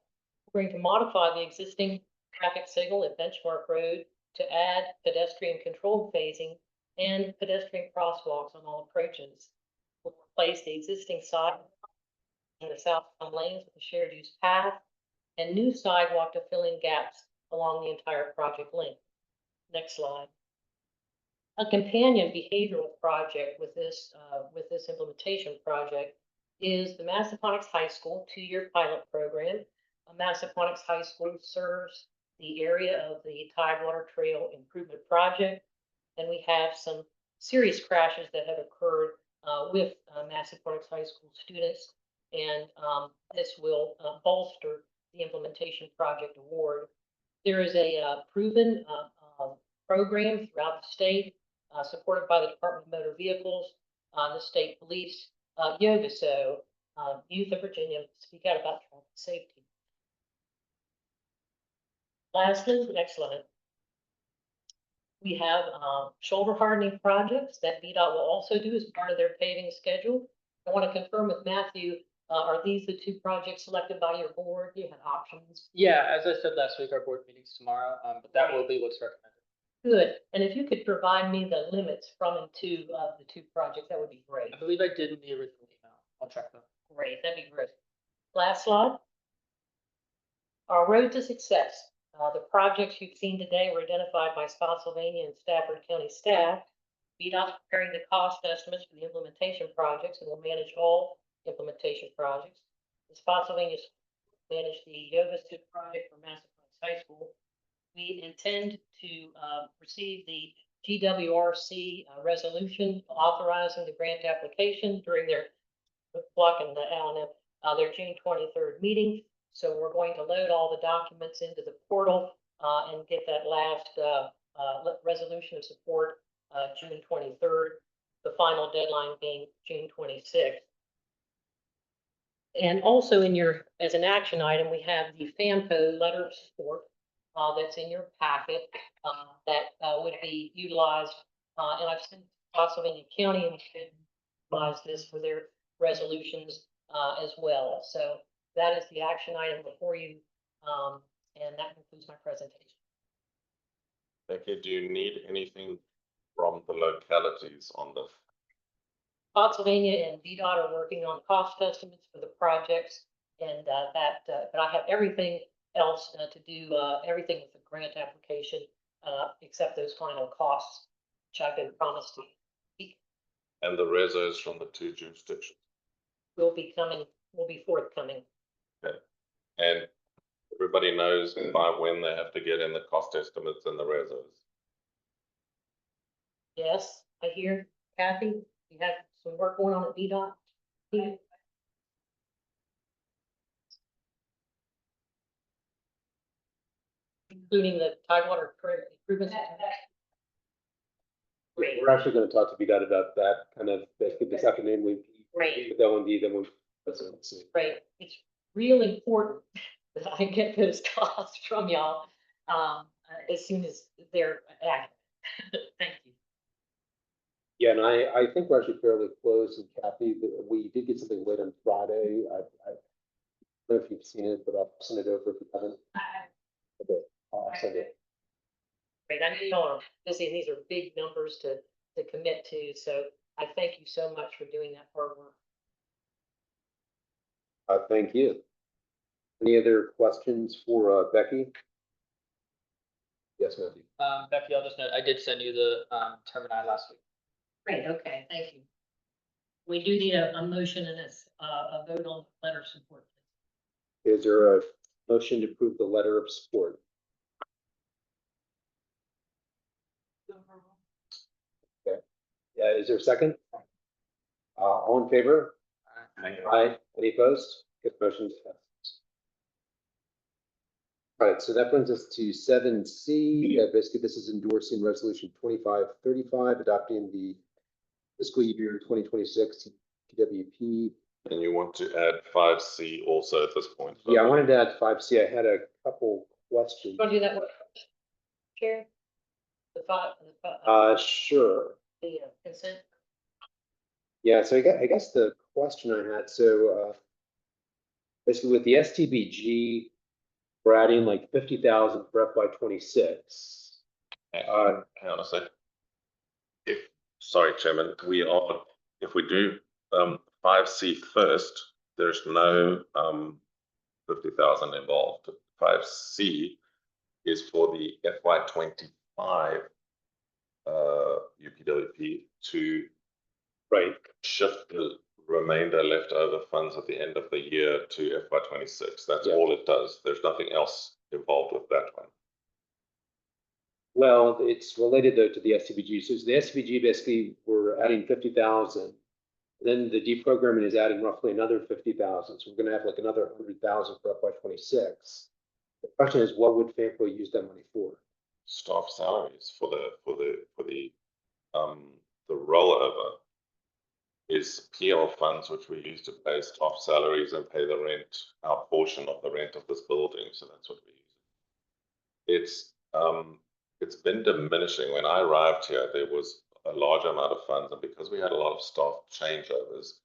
We're going to modify the existing traffic signal at Benchmark Road to add pedestrian controlled phasing and pedestrian crosswalks on all approaches. We'll replace the existing sidewalk in the southbound lanes with a shared use path and new sidewalk to fill in gaps along the entire project length. Next slide. A companion behavioral project with this implementation project is the Massaponax High School 2-year pilot program. Massaponax High School serves the area of the Tidewater Trail Improvement Project, and we have some serious crashes that have occurred with Massaponax High School students, and this will bolster the implementation project award. There is a proven program throughout the state, supported by the Department of Motor Vehicles, the state police, YOVISO, Youth of Virginia, speak out about traffic safety. Lastly, next slide. We have shoulder hardening projects that VDOT will also do as part of their paving schedule. I want to confirm with Matthew, are these the 2 projects selected by your board? You had options. Yeah, as I said last week, our board meeting's tomorrow, but that will be what's recommended. Good. And if you could provide me the limits from and to the 2 projects, that would be great. I believe I did in the original email. I'll check that. Great, that'd be great. Last slide. Our road to success. The projects you've seen today were identified by Spotsylvania and Stafford County staff. VDOT is preparing the cost estimates for the implementation projects and will manage all implementation projects. The Spotsylvania manage the YOVISO project for Massaponax High School. We intend to receive the GWRC resolution authorizing the grant application during their their June 23rd meeting. So we're going to load all the documents into the portal and get that last resolution of support June 23rd, the final deadline being June 26th. And also as an action item, we have the FAMPO letter of support that's in your packet that would be utilized, and I've sent Spotsylvania County and utilize this for their resolutions as well. So that is the action item before you And that concludes my presentation. Becky, do you need anything from the localities on this? Spotsylvania and VDOT are working on cost estimates for the projects. And but I have everything else to do, everything with the grant application, except those final costs, which I've been promised to. And the resos from the two jurisdictions? Will be forthcoming. Okay. And everybody knows by when they have to get in the cost estimates and the resos? Yes, I hear Kathy, you have some work going on at VDOT. Yeah. Including the Tidewater improvements. Great. We're actually gonna talk to VDOT about that kind of this afternoon. We Great. with L&D, then we'll. Let's see. Right, it's really important that I get those costs from y'all, as soon as they're accurate. Thank you. Yeah, and I think we're actually fairly close, and Kathy, we did get something late on Friday. I don't know if you've seen it, but I'll send it over if you haven't. Okay, I'll send it. Great, I know y'all are busy, and these are big numbers to commit to, so I thank you so much for doing that hard work. Thank you. Any other questions for Becky? Yes, Matthew. Becky, I'll just note, I did send you the, termini last week. Great, okay, thank you. We do need a motion and a vote on letter of support. Is there a motion to approve the letter of support? Okay. Yeah, is there a second? All in favor? Aye. Any opposed? Good, motion passes. All right, so that brings us to 7C. Basically, this is endorsing resolution 2535, adopting the fiscal year 2026 PWP. And you want to add 5C also at this point? Yeah, I wanted to add 5C. I had a couple questions. Want to do that one? Chair? Sure. The consent? Yeah, so I guess the question I had, so basically with the STBG, we're adding like 50,000 for FY26. Hang on a sec. Sorry, Chairman, if we do 5C first, there's no 50,000 involved. 5C is for the FY25 UPWP to shift the remainder leftover funds at the end of the year to FY26. That's all it does. There's nothing else involved with that one. Well, it's related though to the STBG. So the STBG basically we're adding 50,000. Then the deprogramming is adding roughly another 50,000. So we're going to have like another 100,000 for FY26. The question is, what would FAMPO use that money for? Staff salaries for the rollover is PL funds, which we use to pay staff salaries and pay the rent, our portion of the rent of this building. So that's what we use. It's been diminishing. When I arrived here, there was a large amount of funds, and because we had a lot of staff changeovers,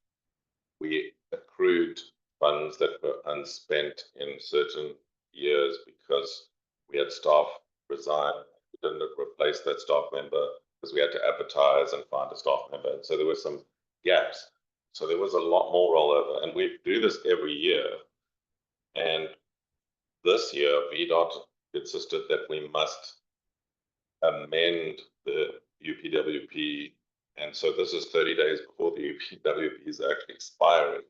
we accrued funds that were unspent in certain years because we had staff resign. We didn't replace that staff member because we had to advertise and find a staff member. And so there were some gaps. So there was a lot more rollover, and we do this every year. And this year, VDOT insisted that we must amend the UPWP. And so this is 30 days before the UPWP is actually expiring.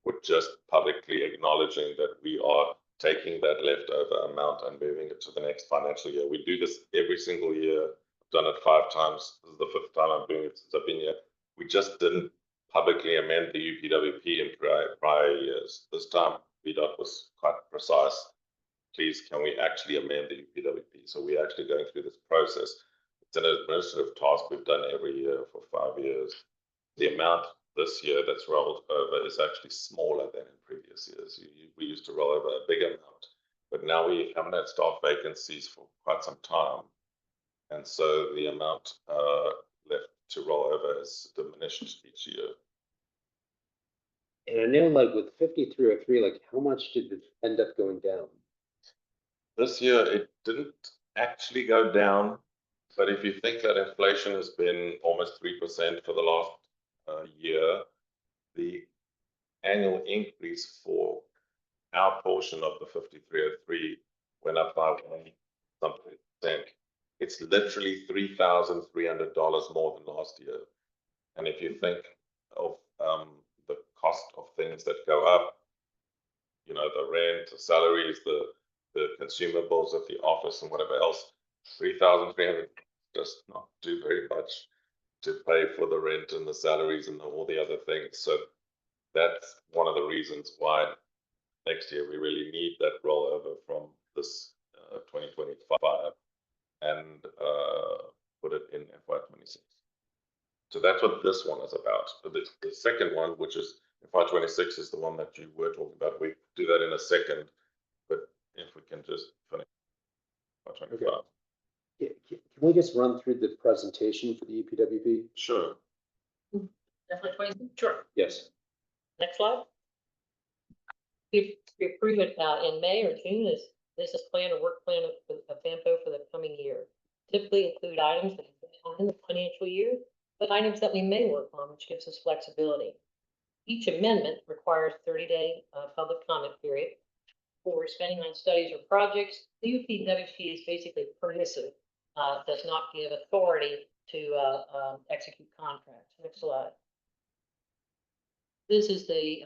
We're just publicly acknowledging that we are taking that leftover amount and moving it to the next financial year. We do this every single year. I've done it 5 times. This is the 5th time I'm doing it since I've been here. We just didn't publicly amend the UPWP in prior years. This time, VDOT was quite precise. Please, can we actually amend the UPWP? So we're actually going through this process. It's an administrative task we've done every year for 5 years. The amount this year that's rolled over is actually smaller than in previous years. We used to roll over a big amount, but now we haven't had staff vacancies for quite some time. And so the amount left to roll over has diminished each year. And I know like with 5303, like how much did it end up going down? This year, it didn't actually go down, but if you think that inflation has been almost 3% for the last year, the annual increase for our portion of the 5303 went up by something percent. It's literally $3,300 more than last year. And if you think of the cost of things that go up, you know, the rent, the salaries, the consumables at the office and whatever else, 3,300 does not do very much to pay for the rent and the salaries and all the other things. So that's one of the reasons why next year we really need that rollover from this 2025 and put it in FY26. So that's what this one is about. The second one, which is FY26, is the one that you were talking about. We do that in a second, but if we can just finish FY25. Okay. Can we just run through the presentation for the EPWP? Sure. FY26, sure. Yes. Next slide. If we approve it in May or June, this business plan or work plan of FAMPO for the coming year. Typically include items that are in the financial year, but items that we may work on, which gives us flexibility. Each amendment requires 30-day public comment period. For spending on studies or projects, the UPWP is basically permissive, does not give authority to execute contracts. Next slide. This is the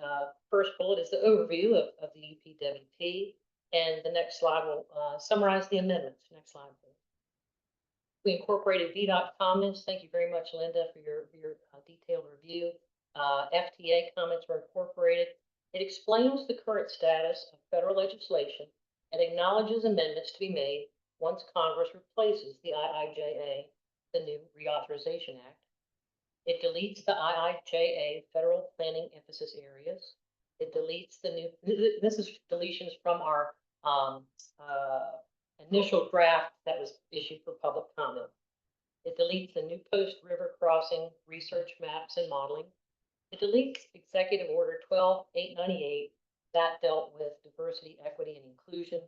first bullet, is the overview of the UPWP, and the next slide will summarize the amendments. Next slide, please. We incorporated VDOT comments. Thank you very much, Linda, for your detailed review. FTA comments were incorporated. It explains the current status of federal legislation and acknowledges amendments to be made once Congress replaces the IIJA, the new Reauthorization Act. It deletes the IIJA federal planning emphasis areas. It deletes the new, this is deletions from our initial draft that was issued for public comment. It deletes the new Post River Crossing research maps and modeling. It deletes Executive Order 12898 that dealt with diversity, equity, and inclusion.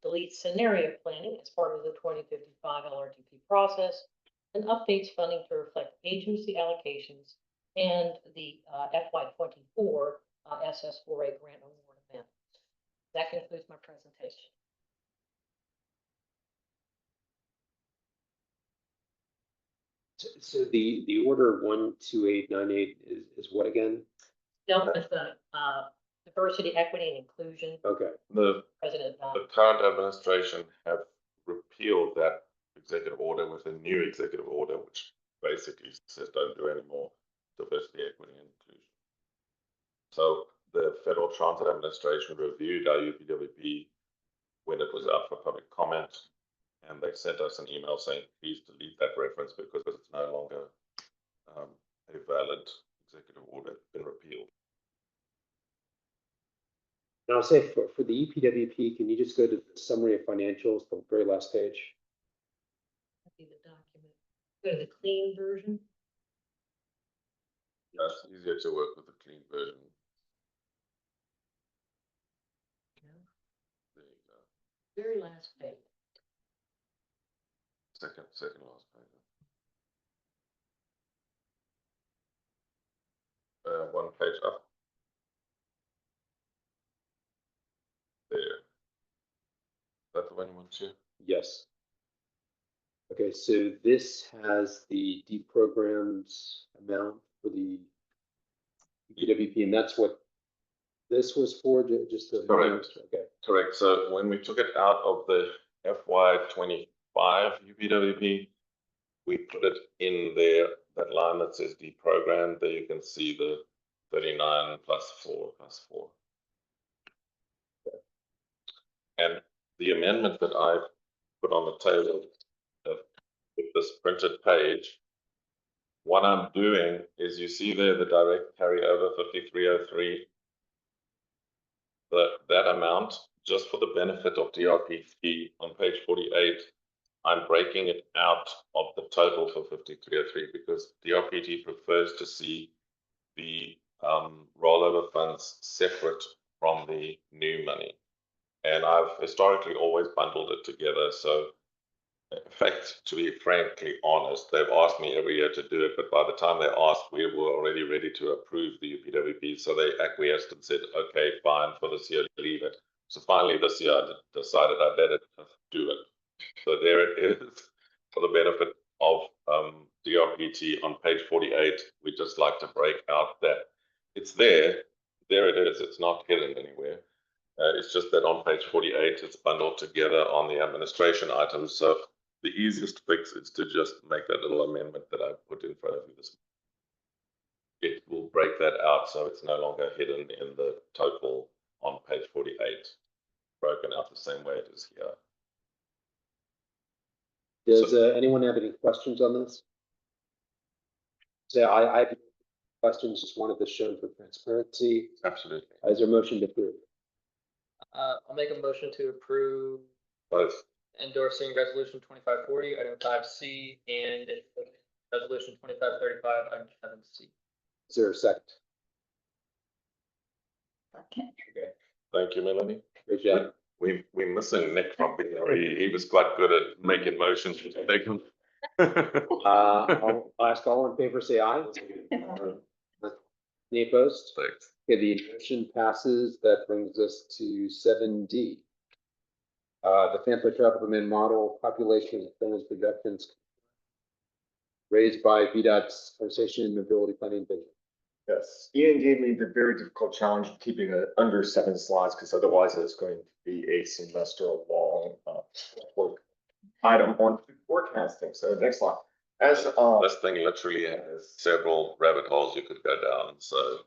Deletes scenario planning as part of the 2055 LRTP process, and updates funding to reflect agency allocations and the FY24 SS4A grant award amendments. That concludes my presentation. So the order 12898 is what again? Dealt with the diversity, equity, and inclusion. Okay. The President. The current administration have repealed that executive order with a new executive order, which basically says don't do any more diversity, equity, and inclusion. So the Federal Transit Administration reviewed our UPWP when it was up for public comment, and they sent us an email saying, please delete that reference because it's no longer a valid executive order, it's been repealed. And I'll say for the EPWP, can you just go to the summary of financials, the very last page? The document. Go to the clean version. Yeah, it's easier to work with the clean version. There you go. Very last page. Second last page. One page up. There. That's the one you want to? Yes. Okay, so this has the deprogrammed amount for the EPWP, and that's what this was for, just the. Correct. Okay. Correct. So when we took it out of the FY25 UPWP, we put it in there, that line that says deprogrammed. There you can see the 39 plus 4 plus 4. And the amendment that I've put on the table with this printed page, what I'm doing is, you see there the direct carryover 5303, that amount, just for the benefit of DRPT on page 48, I'm breaking it out of the total for 5303 because DRPT prefers to see the rollover funds separate from the new money. And I've historically always bundled it together, so in fact, to be frankly honest, they've asked me every year to do it, but by the time they asked, we were already ready to approve the UPWP, so they acquiesced and said, okay, fine, for this year, leave it. So finally, this year, I decided I'd let it do it. So there it is, for the benefit of DRPT on page 48. We just like to break out that it's there it is, it's not hidden anywhere. It's just that on page 48, it's bundled together on the administration items. So the easiest fix is to just make that little amendment that I put in front of you this. It will break that out so it's no longer hidden in the total on page 48, broken out the same way it is here. Does anyone have any questions on this? So I have questions, just wanted this shown for transparency. Absolutely. Is there a motion to approve? I'll make a motion to approve Both. endorsing resolution 2540, item 5C, and resolution 2535, item 7C. Is there a second? Okay. Okay, Thank you, Melanie. great job. We're missing Nick from BRE. He was quite good at making motions. I'll ask all in favor, say aye. Any opposed? Thanks. Okay, the motion passes. That brings us to 7D. The Tampa Traffic Demand Model Population Percentage Projections raised by VDOT's Conversation and Mobility Planning Division. Yes, Ian gave me the very difficult challenge of keeping it under 7 slides, because otherwise it's going to be a semester long work item on forecasting. So next slide. This thing literally has several rabbit holes you could go down. So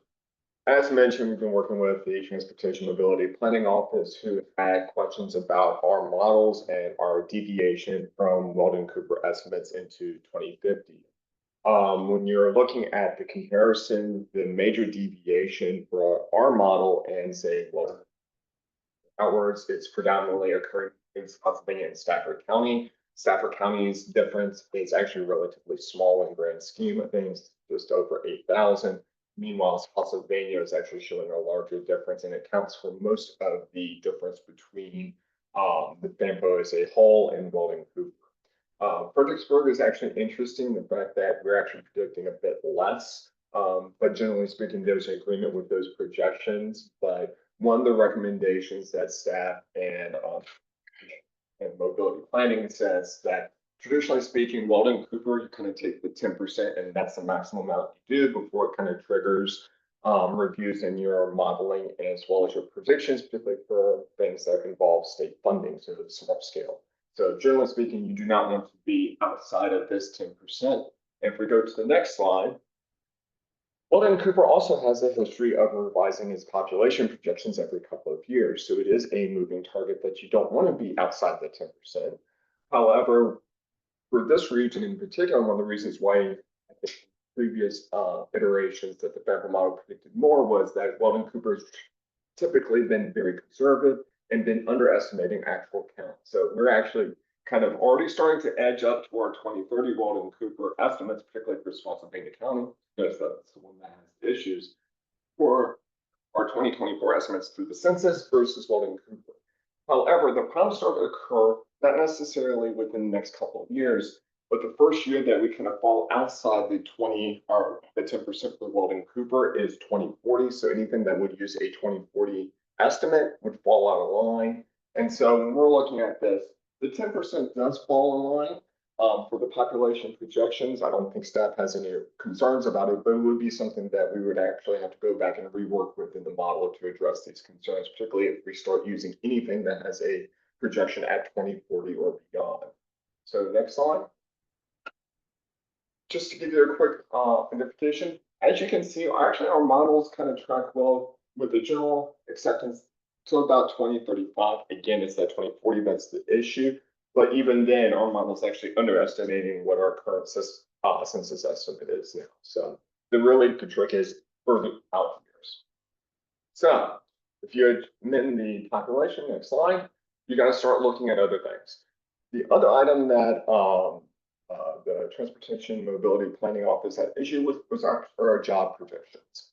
as mentioned, we've been working with the Transportation Mobility Planning Office, who had questions about our models and our deviation from Weldon Cooper estimates into 2050. When you're looking at the comparison, the major deviation for our model and say, well, outwards, it's predominantly occurring in Pennsylvania and Stafford County. Stafford County's difference is actually relatively small in grand scheme of things, just over 8,000. Meanwhile, Pennsylvania is actually showing a larger difference, and it accounts for most of the difference between the FAMPO as a whole and Weldon Cooper. Fredericksburg is actually interesting, the fact that we're actually predicting a bit less, but generally speaking, there's an agreement with those projections. But one of the recommendations that staff and mobility planning says that traditionally speaking, Weldon Cooper, you kind of take the 10%, and that's the maximum amount you do before it kind of triggers reviews in your modeling as well as your predictions, particularly for things that involve state funding, so the small scale. So generally speaking, you do not want to be outside of this 10%. If we go to the next slide, Weldon Cooper also has a history of revising its population projections every couple of years. So it is a moving target that you don't want to be outside the 10%. However, for this region in particular, one of the reasons why I think previous iterations that the federal model predicted more was that Weldon Cooper's typically been very conservative and been underestimating actual count. So we're actually kind of already starting to edge up to our 2030 Weldon Cooper estimates, particularly for Spotsylvania County, because that's the one that has the issues, for our 2024 estimates through the census versus Weldon Cooper. However, the problems start to occur not necessarily within the next couple of years, but the first year that we kind of fall outside the 20 or the 10% for Weldon Cooper is 2040. So anything that would use a 2040 estimate would fall out of line. And so when we're looking at this, the 10% does fall in line for the population projections. I don't think staff has any concerns about it, but it would be something that we would actually have to go back and rework within the model to address these concerns, particularly if we start using anything that has a projection at 2040 or beyond. So next slide. Just to give you a quick identification, as you can see, actually our models kind of track well with the general acceptance to about 2035. Again, it's that 2040 that's the issue. But even then, our model is actually underestimating what our current census estimate is now. So the trick is further out years. So if you amend the population, next slide, you got to start looking at other things. The other item that the Transportation Mobility Planning Office had issue with was our job predictions.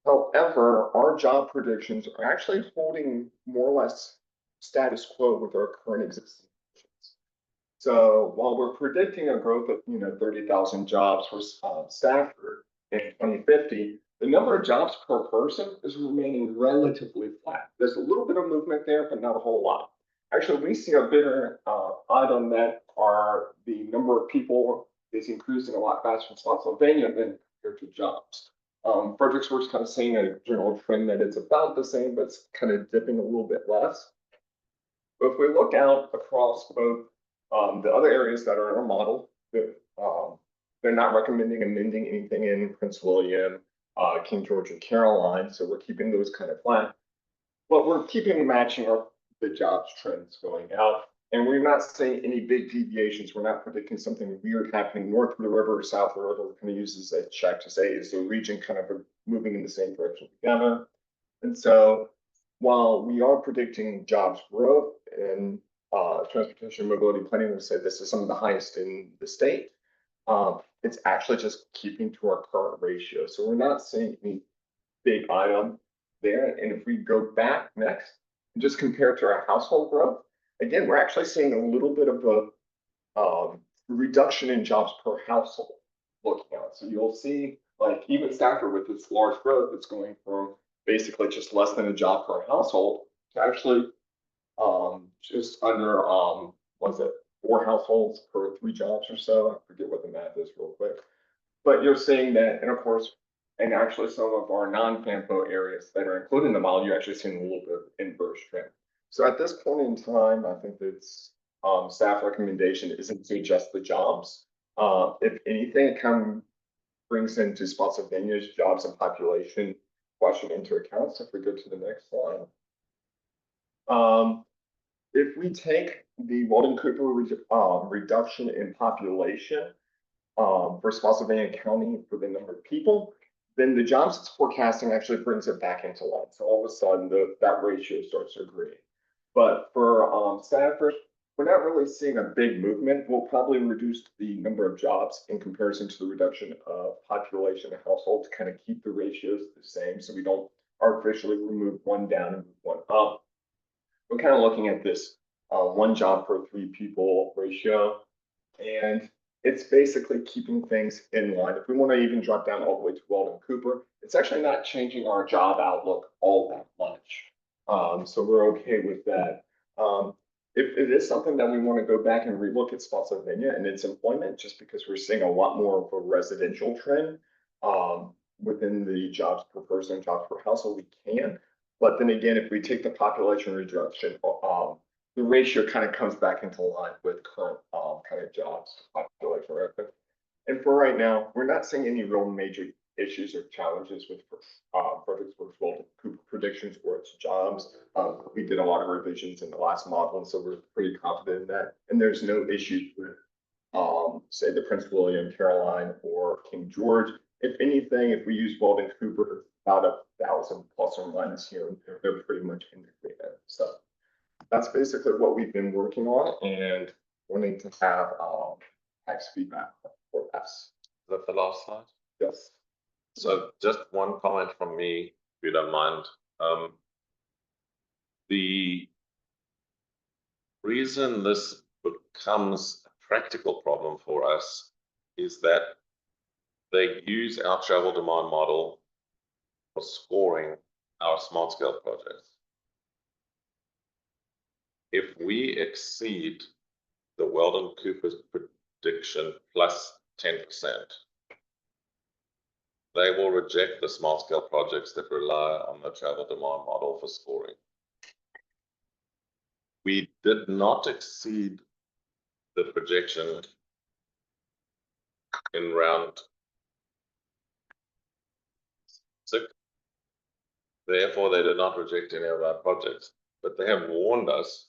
However, our job predictions are actually holding more or less status quo with our current existing positions. So while we're predicting a growth of 30,000 jobs for Stafford in 2050, the number of jobs per person is remaining relatively flat. There's a little bit of movement there, but not a whole lot. Actually, we see a bigger item that are the number of people is increasing a lot faster in Spotsylvania than compared to jobs. Fredericksburg's kind of seeing a general trend that it's about the same, but it's kind of dipping a little bit less. But if we look out across both the other areas that are in our model, they're not recommending amending anything in Prince William, King George, and Caroline, so we're keeping those kind of flat. But we're keeping matching the jobs trends going out, and we're not seeing any big deviations. We're not predicting something weird happening north of the river or south of the river. We're going to use this as a check to say, is the region kind of moving in the same direction together? And so while we are predicting jobs growth and transportation and mobility planning, we say this is some of the highest in the state. It's actually just keeping to our current ratio. So we're not seeing any big item there. And if we go back next and just compare to our household growth, again, we're actually seeing a little bit of a reduction in jobs per household looking out. So you'll see, like, even Stafford with its large growth, it's going from basically just less than a job per household to actually just under was it 4 households per 3 jobs or so? I forget what the math is real quick. But you're seeing that, and of course, and actually some of our non-FAMPO areas that are included in the model, you're actually seeing a little bit of inverse trend. So at this point in time, I think that's staff recommendation isn't to adjust the jobs. If anything, it kind of brings into Spotsylvania's jobs and population question into account. So if we go to the next slide. If we take the Walden Cooper reduction in population for Spotsylvania County for the number of people, then the jobs it's forecasting actually brings it back into line. So all of a sudden that ratio starts to agree. But for Stafford, we're not really seeing a big movement. We'll probably reduce the number of jobs in comparison to the reduction of population and household to kind of keep the ratios the same, so we don't artificially remove one down and move one up. We're kind of looking at this 1 job per 3 people ratio, and it's basically keeping things in line. If we want to even drop down all the way to Walden Cooper, it's actually not changing our job outlook all that much. So we're okay with that. If it is something that we want to go back and relook at Spotsylvania and its employment, just because we're seeing a lot more of a residential trend within the jobs per person, jobs per household, we can. But then again, if we take the population reduction, the ratio kind of comes back into line with current kind of jobs population. And for right now, we're not seeing any real major issues or challenges with Fredericksburg's Walden Cooper predictions or its jobs. We did a lot of revisions in the last model, and so we're pretty confident in that. And there's no issues with, say, the Prince William, Caroline, or King George. If anything, if we use Walden Cooper, about 1,000 plus or minus here, they're pretty much in agreement. So that's basically what we've been working on, and wanting to have tax feedback for us. Is that the last slide? Yes. So just one comment from me, if you don't mind. The reason this becomes a practical problem for us is that they use our travel demand model for scoring our smart scale projects. If we exceed the Weldon Cooper's prediction plus 10%, they will reject the smart scale projects that rely on the travel demand model for scoring. We did not exceed the projection in round 6. Therefore, they did not reject any of our projects, but they have warned us.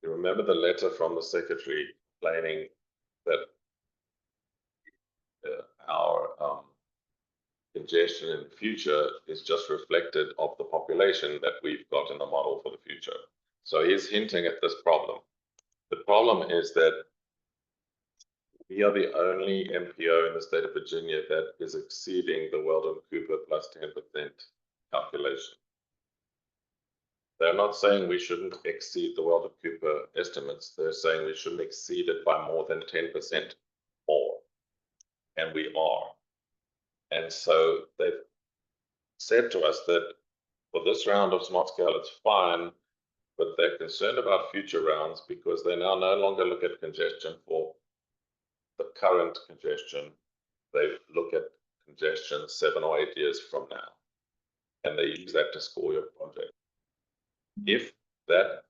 You remember the letter from the secretary explaining that our congestion in the future is just reflected of the population that we've got in the model for the future. So he's hinting at this problem. The problem is that we are the only MPO in the state of Virginia that is exceeding the Weldon Cooper plus 10% calculation. They're not saying we shouldn't exceed the Weldon Cooper estimates. They're saying we shouldn't exceed it by more than 10% more. And we are. And so they've said to us that for this round of smart scale, it's fine, but they're concerned about future rounds because they now no longer look at congestion for the current congestion. They look at congestion 7 or 8 years from now, and they use that to score your project. If that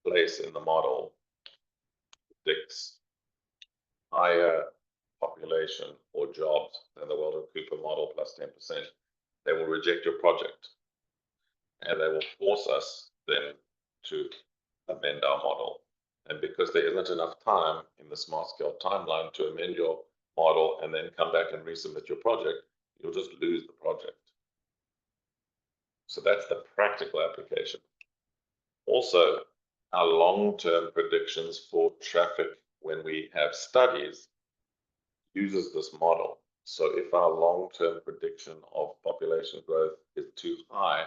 place in the model predicts higher population or jobs than the Weldon Cooper model plus 10%, they will reject your project. And they will force us then to amend our model. And because there isn't enough time in the smart scale timeline to amend your model and then come back and resubmit your project, you'll just lose the project. So that's the practical application. Also, our long-term predictions for traffic when we have studies uses this model. So if our long-term prediction of population growth is too high,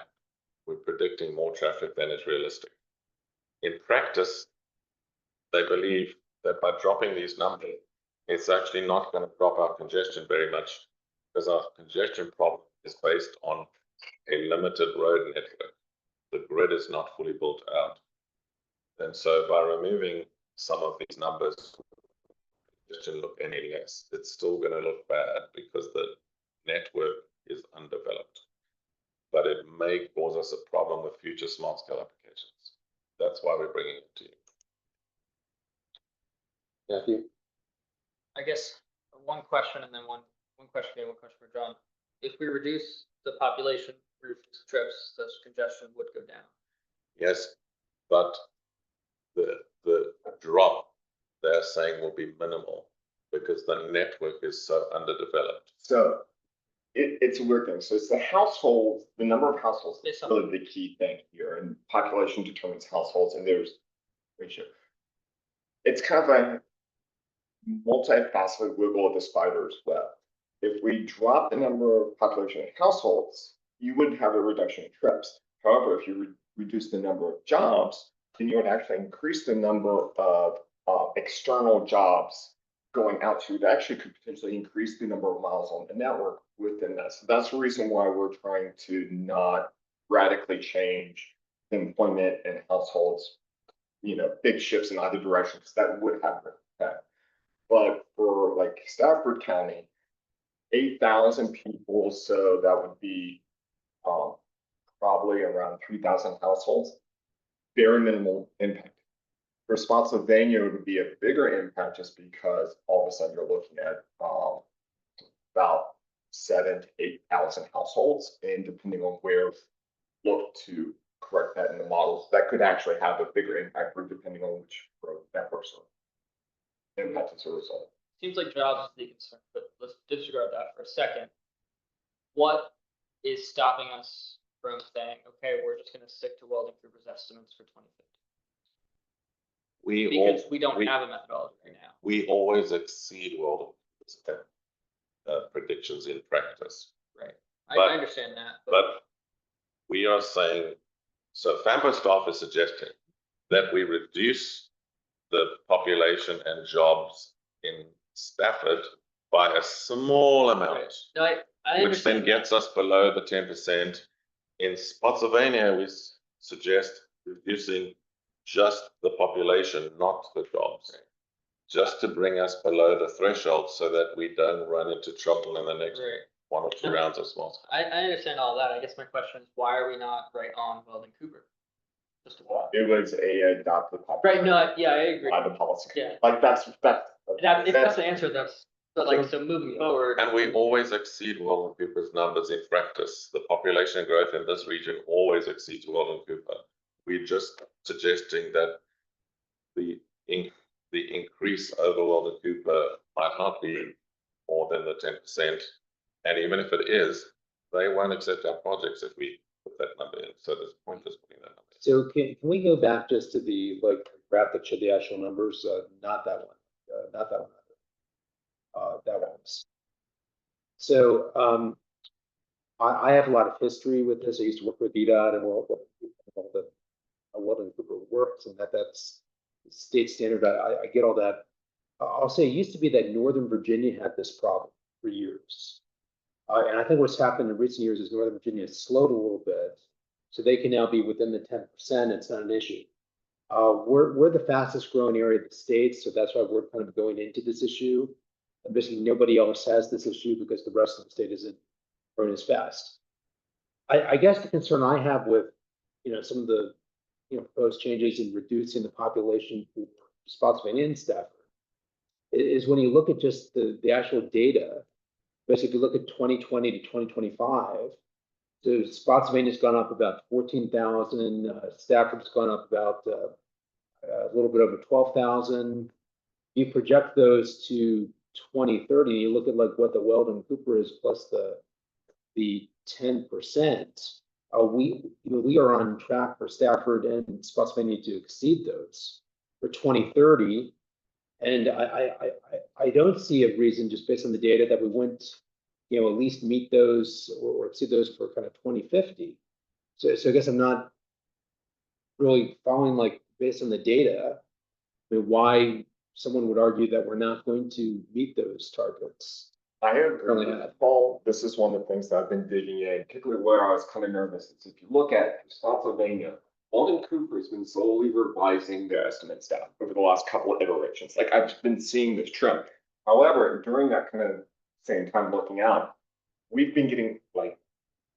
we're predicting more traffic than is realistic. In practice, they believe that by dropping these numbers, it's actually not going to drop our congestion very much because our congestion problem is based on a limited road network. The grid is not fully built out. And so by removing some of these numbers, it shouldn't look any less. It's still going to look bad because the network is undeveloped. But it may cause us a problem with future smart scale applications. That's why we're bringing it to you. Matthew? I guess one question and then one question for you, one question for John. If we reduce the population through trips, the congestion would go down. Yes, but the drop they're saying will be minimal because the network is so underdeveloped. So it's a weird thing. So it's the households, the number of households is really the key thing here, and population determines households, and there's ratio. It's kind of a multifaceted wiggle of the spider's web. If we drop the number of population of households, you wouldn't have a reduction in trips. However, if you reduce the number of jobs, then you would actually increase the number of external jobs going out to. That actually could potentially increase the number of miles on the network within that. So that's the reason why we're trying to not radically change employment and households, big shifts in either direction, because that would have an effect. But for like Stafford County, 8,000 people, so that would be probably around 3,000 households. Very minimal impact. For Spotsylvania, it would be a bigger impact just because all of a sudden you're looking at about 7,000 to 8,000 households, and depending on where look to correct that in the models, that could actually have a bigger impact for depending on which road networks are impacted as a result. Seems like jobs is the concern, but let's disregard that for a second. What is stopping us from saying, okay, we're just going to stick to Weldon Cooper's estimates for 2050? Because we don't have a methodology right now. We always exceed Weldon Cooper's predictions in practice. Right. But- I understand that. But we are saying, so FAMPO staff is suggesting that we reduce the population and jobs in Stafford by a small amount. Right. No, I Which then understand gets us below the 10%. In Spotsylvania, we suggest reducing just the population, not the jobs, just to bring us below the threshold so that we don't run into trouble in the next Right. 1 or 2 rounds of small scale. I understand all that. I guess my question is, why are we not right on Weldon Cooper? Just why? It was adopted Right, no, yeah, I agree. by the policy. Yeah. Like that's If that's the answer, but like, so moving forward. And we always exceed Weldon Cooper's numbers in practice. The population growth in this region always exceeds Weldon Cooper. We're just suggesting that the increase over Weldon Cooper might not be more than the 10%. And even if it is, they won't accept our projects if we put that number in. So there's pointless putting that number in. So can we go back just to the graph that showed the actual numbers? Not that one, not that one. That one. So I have a lot of history with this. I used to work with VDOT and all the Weldon Cooper works, and that's state standard. I get all that. I'll say it used to be that Northern Virginia had this problem for years. And I think what's happened in recent years is Northern Virginia has slowed a little bit, so they can now be within the 10%. It's not an issue. We're the fastest growing area of the state, so that's why we're kind of going into this issue. And basically, nobody else has this issue because the rest of the state isn't growing as fast. I guess the concern I have with, some of the, proposed changes in reducing the population for Spotsylvania and Stafford is when you look at just the actual data. Basically, if you look at 2020 to 2025, so Spotsylvania's gone up about 14,000. Stafford's gone up about a little bit over 12,000. You project those to 2030, and you look at like what the Weldon Cooper is plus the 10%. We are on track for Stafford and Spotsylvania to exceed those for 2030. And I don't see a reason, just based on the data, that we wouldn't, at least meet those or exceed those for kind of 2050. So I guess I'm not really following, like, based on the data, why someone would argue that we're not going to meet those targets. I agree with Paul. This is one of the things that I've been digging in, particularly where I was kind of nervous. Is if you look at Spotsylvania, Weldon Cooper has been slowly revising their estimates down over the last couple of iterations. Like, I've been seeing this trend. However, during that kind of same time looking out, we've been getting, like,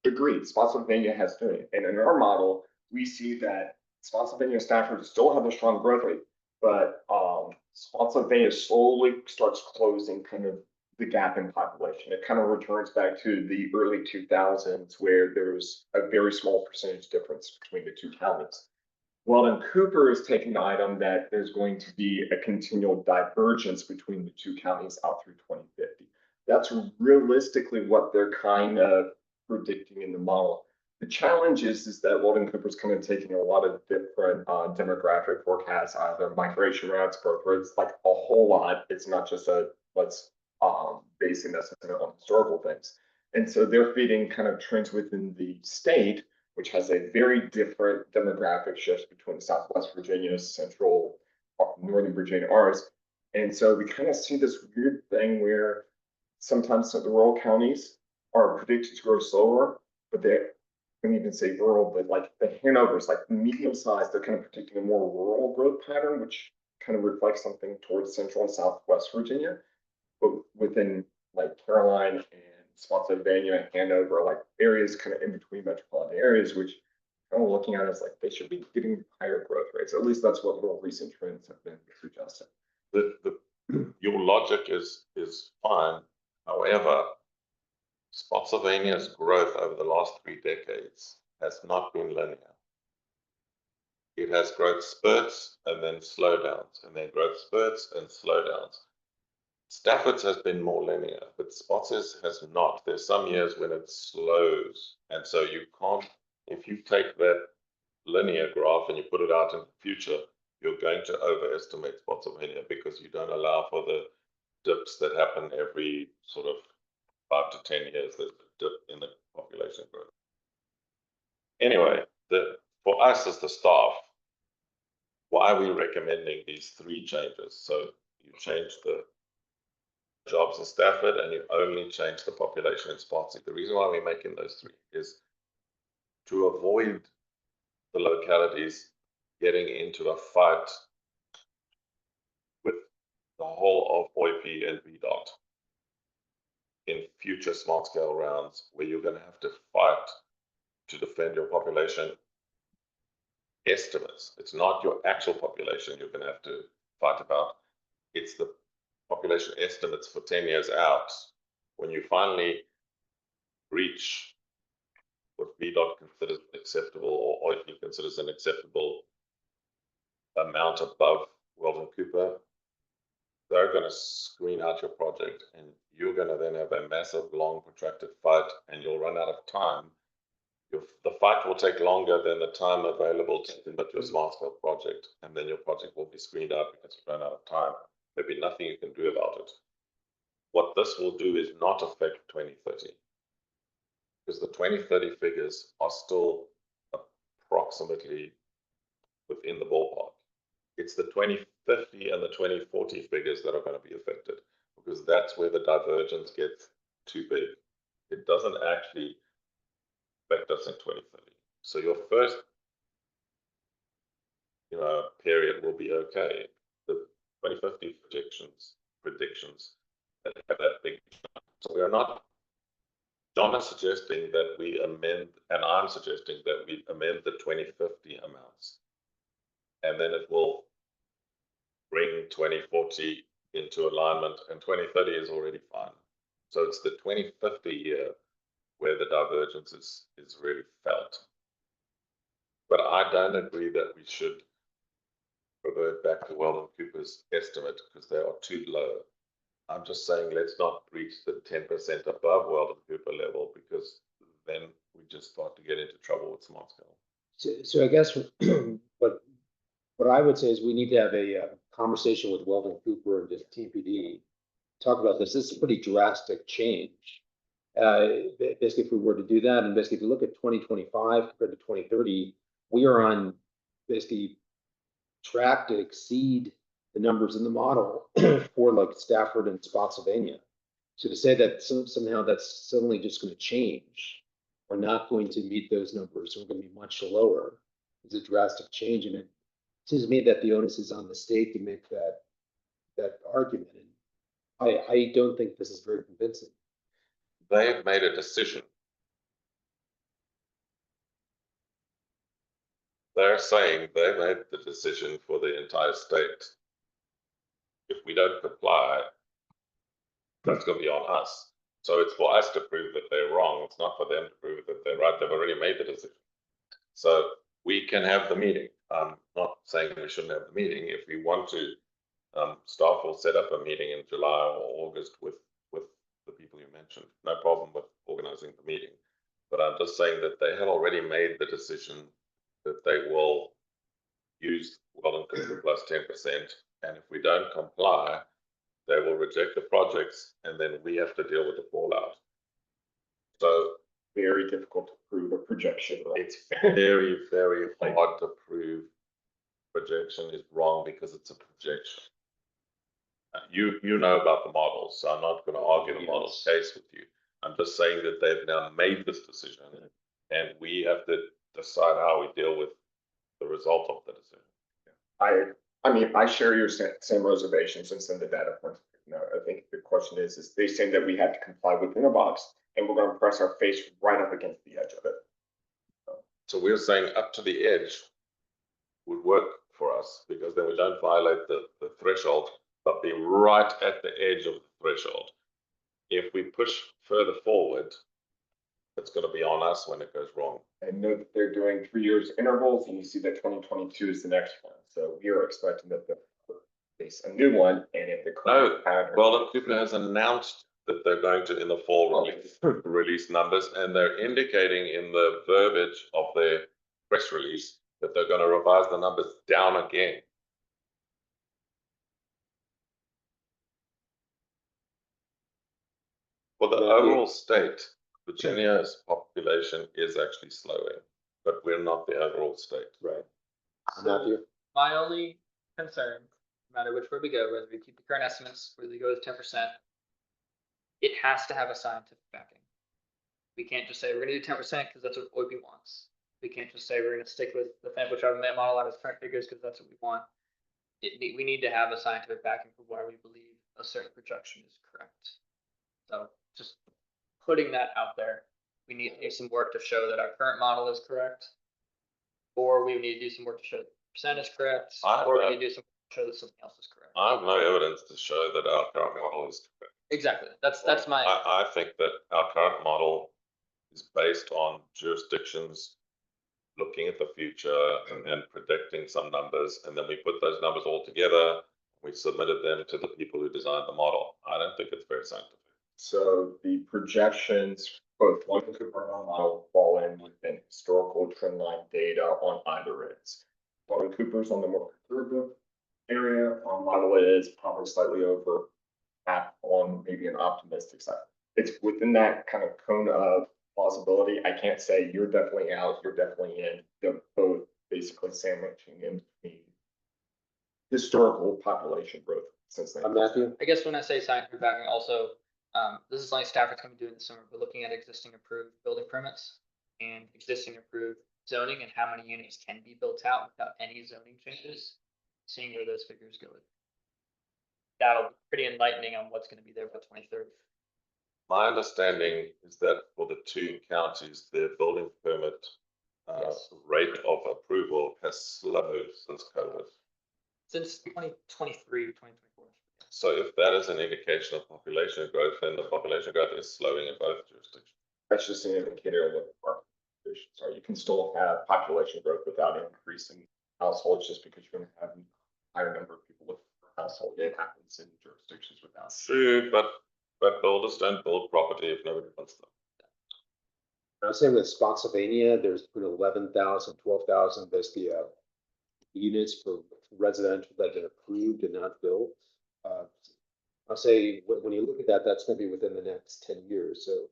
agreed, Spotsylvania has doing it. And in our model, we see that Spotsylvania and Stafford still have a strong growth rate, but Spotsylvania slowly starts closing kind of the gap in population. It kind of returns back to the early 2000s, where there's a very small percentage difference between the two counties. Weldon Cooper is taking the item that there's going to be a continual divergence between the two counties out through 2050. That's realistically what they're kind of predicting in the model. The challenge is that Weldon Cooper is kind of taking a lot of different demographic forecasts, either migration routes, growth rates, like a whole lot. It's not just let's basing this on historical things. And so they're feeding kind of trends within the state, which has a very different demographic shift between Southwest Virginia, Central, Northern Virginia, ours. And so we kind of see this weird thing where sometimes the rural counties are predicted to grow slower, but they couldn't even say rural, but like the Hanover's, like medium sized, they're kind of predicting a more rural growth pattern, which kind of reflects something towards Central and Southwest Virginia. But within like Caroline and Spotsylvania and Hanover, like areas kind of in between metropolitan areas, which kind of looking at as like they should be getting higher growth rates. At least that's what more recent trends have been suggesting. Your logic is fine. However, Spotsylvania's growth over the last 3 decades has not been linear. It has growth spurts and then slowdowns, and then growth spurts and slowdowns. Stafford's has been more linear, but Spots's has not. There's some years when it slows, and so you can't, if you take that linear graph and you put it out in the future, you're going to overestimate Spotsylvania because you don't allow for the dips that happen every sort of 5 to 10 years. There's a dip in the population growth. Anyway, for us as the staff, why are we recommending these 3 changes? So you change the jobs in Stafford and you only change the population in Spotsy. The reason why we're making those 3 is to avoid the localities getting into a fight with the whole of OIP and VDOT in future smart scale rounds, where you're going to have to fight to defend your population estimates. It's not your actual population you're going to have to fight about. It's the population estimates for 10 years out. When you finally reach what VDOT considers acceptable or OIP considers an acceptable amount above Weldon Cooper, they're going to screen out your project, and you're going to then have a massive, long, protracted fight, and you'll run out of time. The fight will take longer than the time available to submit your smart scale project, and then your project will be screened out because you run out of time. There'll be nothing you can do about it. What this will do is not affect 2030. because the 2030 figures are still approximately within the ballpark. It's the 2050 and the 2040 figures that are going to be affected, because that's where the divergence gets too big. It doesn't actually affect us in 2030. So your first, period will be okay. The 2050 predictions that have that big. So we are not. John is suggesting that we amend, and I'm suggesting that we amend the 2050 amounts, and then it will bring 2040 into alignment, and 2030 is already fine. So it's the 2050 year where the divergence is really felt. But I don't agree that we should revert back to Weldon Cooper's estimate because they are too low. I'm just saying let's not reach the 10% above Weldon Cooper level, because then we just start to get into trouble with smart scale. So I guess what I would say is we need to have a conversation with Weldon Cooper and just TPD, talk about this. This is a pretty drastic change. Basically, if we were to do that, and basically if you look at 2025 compared to 2030, we are on basically track to exceed the numbers in the model for like Stafford and Spotsylvania. So to say that somehow that's suddenly just going to change, we're not going to meet those numbers, we're going to be much lower, is a drastic change. And it seems to me that the onus is on the state to make that argument. And I don't think this is very convincing. They have made a decision. They're saying they made the decision for the entire state. If we don't comply, that's going to be on us. So it's for us to prove that they're wrong. It's not for them to prove that they're right. They've already made the decision. So we can have the meeting. I'm not saying we shouldn't have the meeting. If we want to, staff will set up a meeting in July or August with the people you mentioned. No problem with organizing the meeting. But I'm just saying that they have already made the decision that they will use Weldon Cooper plus 10%. And if we don't comply, they will reject the projects, and then we have to deal with the fallout. So Very difficult to prove a projection. Right? it's very, very hard to prove projection is wrong because it's a projection. You know about the models, so I'm not going to argue the models case with you. I'm just saying that they've now made this decision, and we have to decide how we deal with the result of the decision. I mean, I share your same reservations and send the data points. I think the question is they saying that we have to comply within a box, and we're going to press our face right up against the edge of it. So we're saying up to the edge would work for us, because then we don't violate the threshold, but be right at the edge of the threshold. If we push further forward, it's going to be on us when it goes wrong. I know that they're doing 3 years intervals, and you see that 2022 is the next one. So we are expecting that there's a new one, and if the current pattern. Weldon Cooper has announced that they're going to, in the fall, release numbers, and they're indicating in the verbiage of their press release that they're going to revise the numbers down again. For the overall state, Virginia's population is actually slowing, but we're not the overall state. Right. So my only concern, no matter which way we go, whether we keep the current estimates, whether we go with 10%, it has to have a scientific backing. We can't just say we're going to do 10% because that's what OIP wants. We can't just say we're going to stick with the which I've model out as current figures because that's what we want. We need to have a scientific backing for why we believe a certain projection is correct. So just putting that out there, we need to do some work to show that our current model is correct, or we need to do some work to show that the percent is correct, or we need to do some work to show that something else is correct. I have no evidence to show that our current model is correct. Exactly. That's my. I think that our current model is based on jurisdictions looking at the future and predicting some numbers, and then we put those numbers all together. We submitted them to the people who designed the model. I don't think it's very scientific. So the projections, both Weldon Cooper and our model, fall in within historical trend line data on either ends. Weldon Cooper's on the more conservative area. Our model is probably slightly over half on maybe an optimistic side. It's within that kind of cone of plausibility. I can't say you're definitely out, you're definitely in. They're both basically sandwiching in between historical population growth since then. Matthew? I guess when I say scientific backing, also, this is something Stafford's gonna be doing this summer, but looking at existing approved building permits and existing approved zoning and how many units can be built out without any zoning changes, seeing where those figures go. That'll be pretty enlightening on what's gonna be there by 2030. My understanding is that for the two counties, their building permit Yes. rate of approval has slowed since COVID. Since 2023, 2024. So if that is an indication of population growth, then the population growth is slowing in both jurisdictions. That's just an indicator of what the market conditions are. You can still have population growth without increasing households just because you're gonna have a higher number of people with per household. It happens in jurisdictions without. True, but builders don't build property if nobody wants them. I was saying with Spotsylvania, there's between 11,000, 12,000, there's the units for residential that have been approved and not built. I'll say, when you look at that, that's gonna be within the next 10 years, so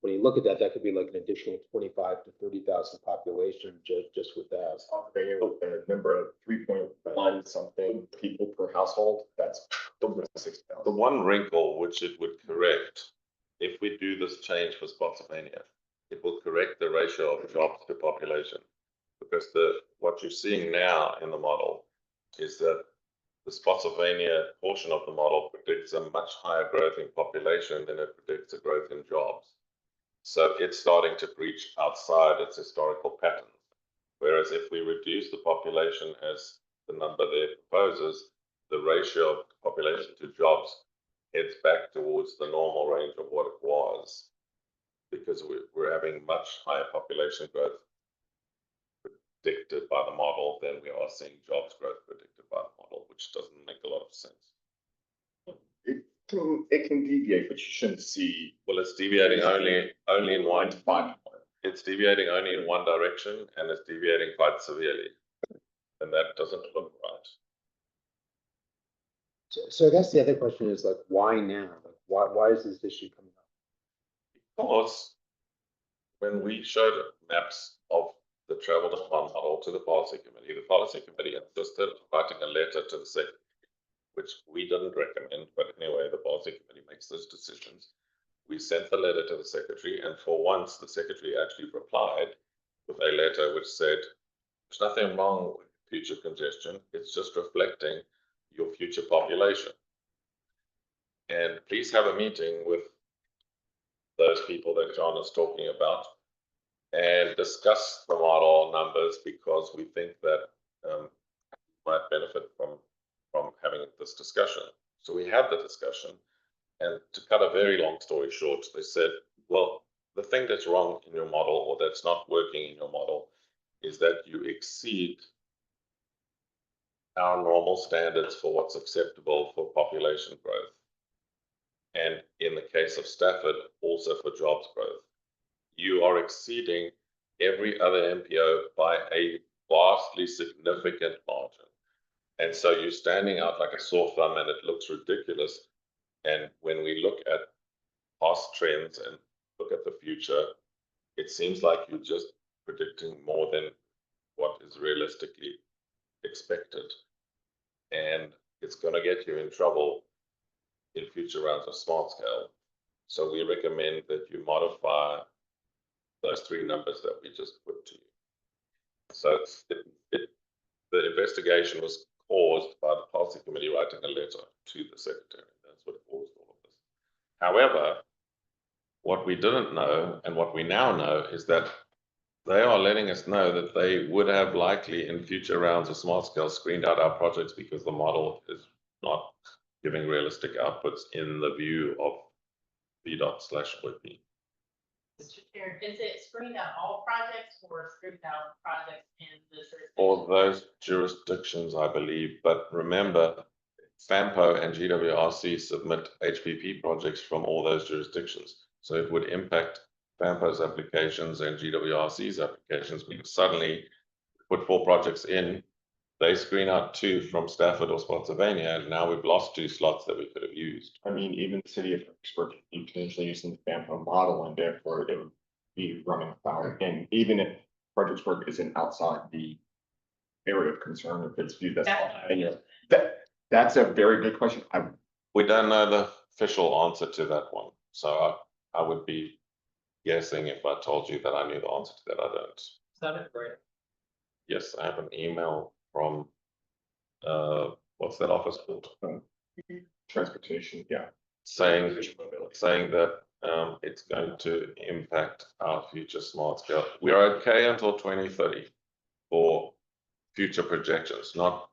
when you look at that, that could be like an additional 25 to 30,000 population just with that. Pennsylvania with a number of 3.1 something people per household, that's over 6,000. The one wrinkle which it would correct, if we do this change for Spotsylvania, it will correct the ratio of jobs to population. Because what you're seeing now in the model is that the Spotsylvania portion of the model predicts a much higher growth in population than it predicts a growth in jobs. So it's starting to breach outside its historical patterns. Whereas if we reduce the population as the number there proposes, the ratio of population to jobs heads back towards the normal range of what it was. Because we're having much higher population growth predicted by the model than we are seeing jobs growth predicted by the model, which doesn't make a lot of sense. It can deviate, but you shouldn't see. Well, it's deviating only in one. It's deviating only in one direction, and it's deviating quite severely, and that doesn't look right. So I guess the other question is like, why now? Like, why is this issue coming up? Because when we showed maps of the travel demand model to the policy committee insisted on writing a letter to the secretary, which we didn't recommend, but anyway, the policy committee makes those decisions. We sent the letter to the secretary, and for once, the secretary actually replied with a letter which said, there's nothing wrong with future congestion, it's just reflecting your future population. And please have a meeting with those people that John is talking about and discuss the model numbers, because we think that might benefit from having this discussion. So we had the discussion, and to cut a very long story short, they said, well, the thing that's wrong in your model, or that's not working in your model, is that you exceed our normal standards for what's acceptable for population growth. And in the case of Stafford, also for jobs growth. You are exceeding every other MPO by a vastly significant margin. And so you're standing out like a sore thumb, and it looks ridiculous. And when we look at past trends and look at the future, it seems like you're just predicting more than what is realistically expected. And it's going to get you in trouble in future rounds of smart scale. So we recommend that you modify those three numbers that we just put to you. So the investigation was caused by the policy committee writing a letter to the secretary. That's what caused all of this. However, what we didn't know, and what we now know, is that they are letting us know that they would have likely in future rounds of smart scale screened out our projects because the model is not giving realistic outputs in the view of VDOT/WIPI. Mr. Chair, is it screened out all projects or screened out projects in this? All those jurisdictions, I believe, but remember, FAMPO and GWRC submit HPP projects from all those jurisdictions. So it would impact FAMPO's applications and GWRC's applications, because suddenly put 4 projects in, they screen out 2 from Stafford or Spotsylvania, and now we've lost 2 slots that we could have used. I mean, even the city of Fredericksburg, you potentially using the FAMPO model, and therefore it would be running afoul. And even if Fredericksburg isn't outside the area of concern, if it's viewed as. That's a very good question. We don't know the official answer to that one, so I would be guessing if I told you that I knew the answer to that. I don't. Is that it? Right. Yes, I have an email from, what's that office called? Transportation, yeah. Saying that, it's going to impact our future smart scale. We're okay until 2030 for future projections, not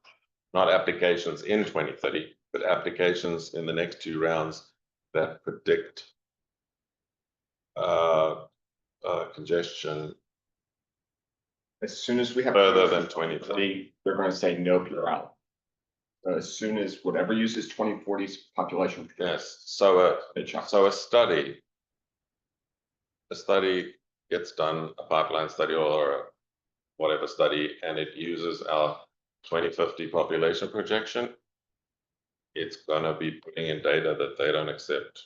applications in 2030, but applications in the next 2 rounds that predict congestion As soon as we have. further than 2030. They're gonna say, nope, you're out. As soon as whatever uses 2040's population. Yes, so It shocks. so a study gets done, a pipeline study or whatever study, and it uses our 2050 population projection. It's gonna be putting in data that they don't accept.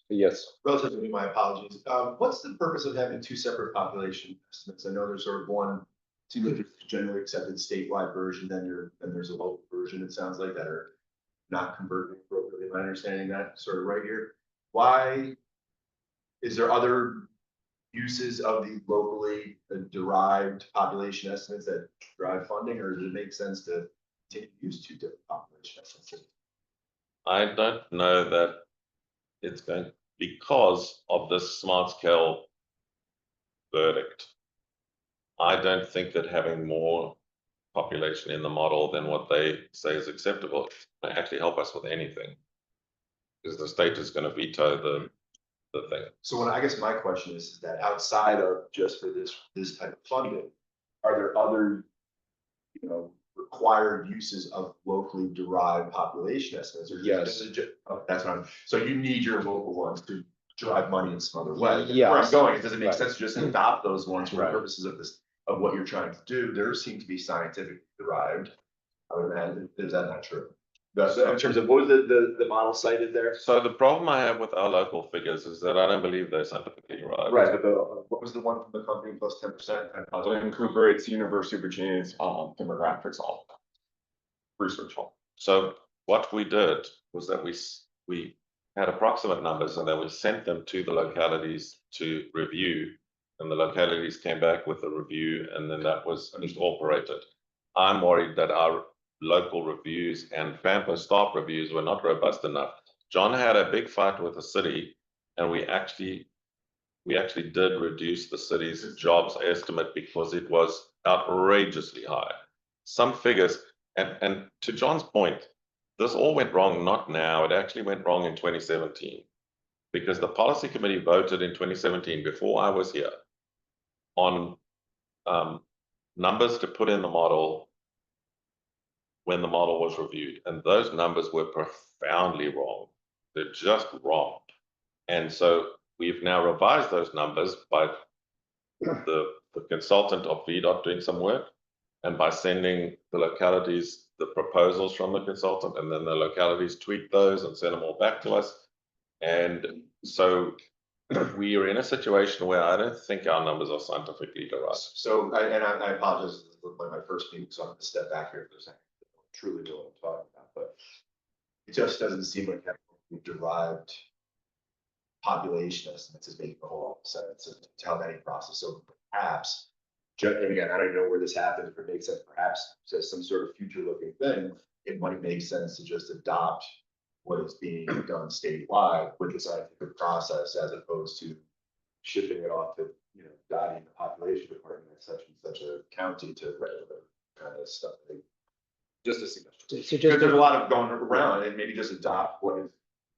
Yes. Relatively, my apologies. What's the purpose of having 2 separate population estimates? I know there's sort of one, seems like it's generally accepted statewide version, then there's a local version, it sounds like, that are not converting appropriately. Am I understanding that sort of right here? Why? Is there other uses of the locally derived population estimates that drive funding, or does it make sense to use 2 different population estimates? I don't know that it's going, because of this smart scale verdict. I don't think that having more population in the model than what they say is acceptable may actually help us with anything. Because the state is going to veto the thing. So I guess my question is that outside of just for this type of funding, are there other, required uses of locally derived population estimates? Or Yes. That's what so you need your local ones to drive money in some other way. Yes. Where I'm going, does it make Right. sense to just adopt those ones for the Right. purposes of this, of what you're trying to do? There seem to be scientific derived. I would imagine, is that not true? In terms of, what was the model cited there? So the problem I have with our local figures is that I don't believe they're scientifically derived. Right, but what was the one from the company plus 10%? In Cooper, it's University of Virginia's demographics all research hall. So what we did was that we had approximate numbers and then we sent them to the localities to review, and the localities came back with a review, and then that was incorporated. I'm worried that our local reviews and FAMPA staff reviews were not robust enough. John had a big fight with the city, and we actually did reduce the city's jobs estimate because it was outrageously high. Some figures, and to John's point, this all went wrong, not now, it actually went wrong in 2017. Because the policy committee voted in 2017, before I was here, on numbers to put in the model when the model was reviewed. And those numbers were profoundly wrong. They're just wrong. And so we've now revised those numbers by the consultant of VDOT doing some work, and by sending the localities the proposals from the consultant, and then the localities tweak those and send them all back to us. And so we are in a situation where I don't think our numbers are scientifically derived. So, I apologize, this is my first meeting, so I'm gonna step back here for a second. I truly know what I'm talking about, but it just doesn't seem like having derived population estimates is making a whole lot of sense to how that process. So perhaps, and again, I don't know where this happens, if it makes sense, perhaps as some sort of future looking thing, it might make sense to just adopt what is being done statewide with the scientific process, as opposed to shipping it off to, Dottie in the population department at such and such a county to regular kind of stuff. Just a suggestion. Because there's a lot of going around, and maybe just adopt what is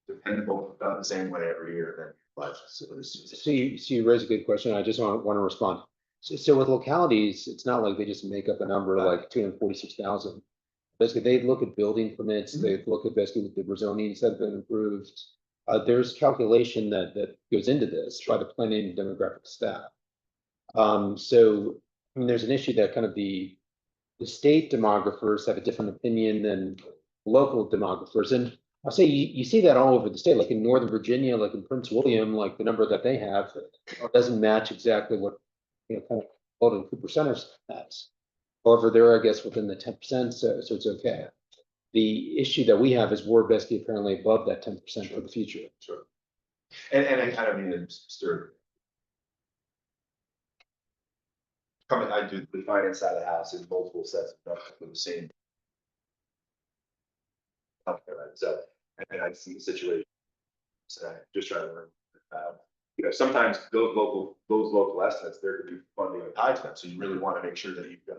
dependable, done the same way every year, then life. So you raise a good question. I just want to respond. So with localities, it's not like they just make up a number like 246,000. Basically, they look at building permits, they look at basically the rezonings that have been approved. There's calculation that goes into this by the planning and demographic staff. So I mean, there's an issue that kind of the state demographers have a different opinion than local demographers. And I'll say you see that all over the state, like in Northern Virginia, like in Prince William, like the number that they have doesn't match exactly what, kind of Walden Cooper Center has. However, they're, I guess, within the 10%, so it's okay. The issue that we have is we're basically apparently above that 10% for the future. Sure. And I kind of mean to stir. I do the finance side of the house in multiple sets of with the same. Okay, right, so, and I see the situation. So I just try to learn, sometimes those local estimates, there could be funding of high spend, so you really want to make sure that you've got.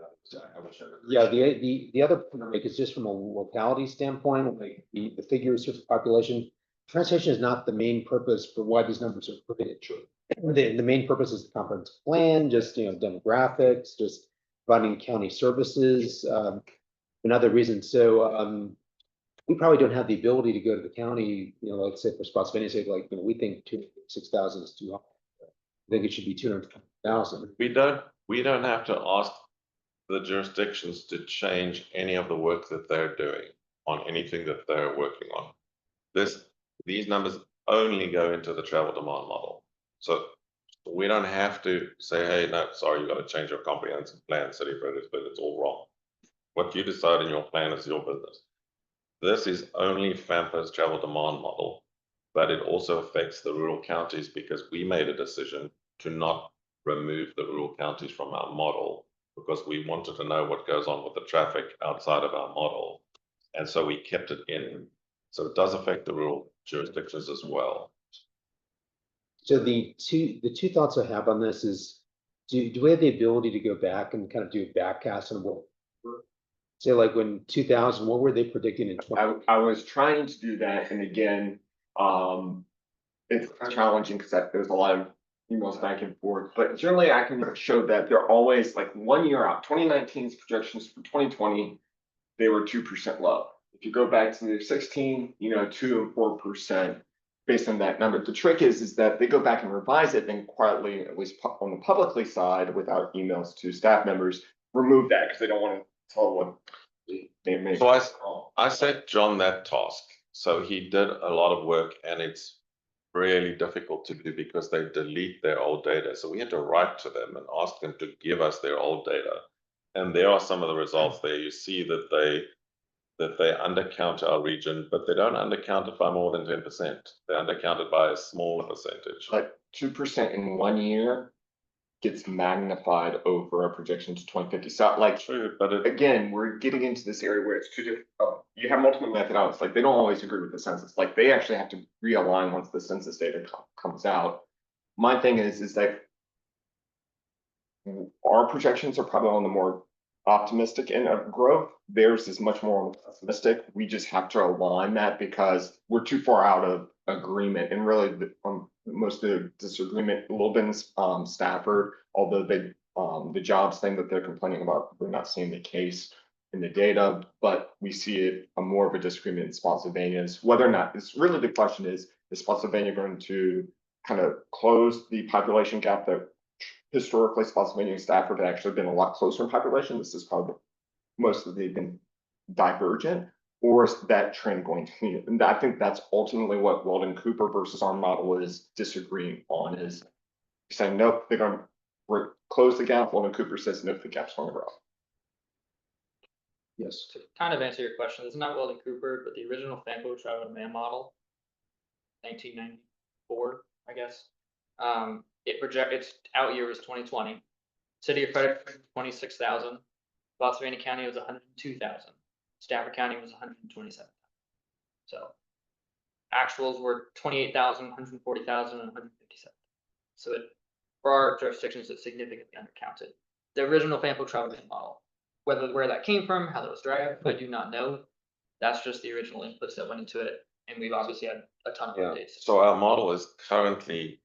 I wish I could- Yeah, the other point I make is just from a locality standpoint, like the figures for population. Transportation is not the main purpose for why these numbers are created. Sure. The main purpose is the comprehensive plan, just, demographics, just providing county services, and other reasons. So, we probably don't have the ability to go to the county, let's say for Spotsylvania, say like, we think 206,000 is too high. I think it should be 200,000. We don't have to ask the jurisdictions to change any of the work that they're doing on anything that they're working on. These numbers only go into the travel demand model. So we don't have to say, hey, no, sorry, you got to change your comprehensive plan, City of Fredericksburg, it's all wrong. What you decide in your plan is your business. This is only FAMPA's travel demand model, but it also affects the rural counties because we made a decision to not remove the rural counties from our model because we wanted to know what goes on with the traffic outside of our model. And so we kept it in. So it does affect the rural jurisdictions as well. So the two thoughts I have on this is, do we have the ability to go back and kind of do a backcast on what, say like when 2000, what were they predicting in 20? I was trying to do that, and again, it's challenging because there's a lot of emails back and forth, but generally I can show that they're always like 1 year out. 2019's projections for 2020, they were 2% low. If you go back to 16, 2 and 4% based on that number. The trick is that they go back and revise it and quietly, at least on the publicly side, without emails to staff members, remove that because they don't want to tell what they make. So I set John that task. So he did a lot of work, and it's really difficult to do because they delete their old data. So we had to write to them and ask them to give us their old data. And there are some of the results there. You see that they undercount our region, but they don't undercount it by more than 10%. They undercount it by a smaller percentage. But 2% in 1 year gets magnified over a projection to 2050. So like, true, but again, we're getting into this area where it's too different. You have multiple methodologies, like they don't always agree with the census. Like they actually have to realign once the census data comes out. My thing is that our projections are probably on the more optimistic end of growth. Theirs is much more pessimistic. We just have to align that because we're too far out of agreement. And really, most of the disagreement, a little bit in Stafford, although the jobs thing that they're complaining about, we're not seeing the case in the data, but we see it more of a disagreement in Spotsylvania's. Whether or not, it's really the question is Spotsylvania going to kind of close the population gap that historically Spotsylvania and Stafford had actually been a lot closer in population? This is probably most of they've been divergent, or is that trend going to continue? And I think that's ultimately what Walden Cooper versus our model is disagreeing on, is saying nope, they're going to close the gap. Walden Cooper says nope, the gap's going to grow. Yes. To kind of answer your question, it's not Weldon Cooper, but the original Famco travel demand model, 1994, I guess. Its out year was 2020. City of Fredericksburg, 26,000. Spotsylvania County was 102,000. Stafford County was 127,000. So actuals were 28,000, 140,000, and 157. So for our jurisdictions, it's significantly undercounted. The original Famco travel demand model, where that came from, how that was derived, I do not know. That's just the original inputs that went into it, and we've obviously had a ton of updates. So our model is currently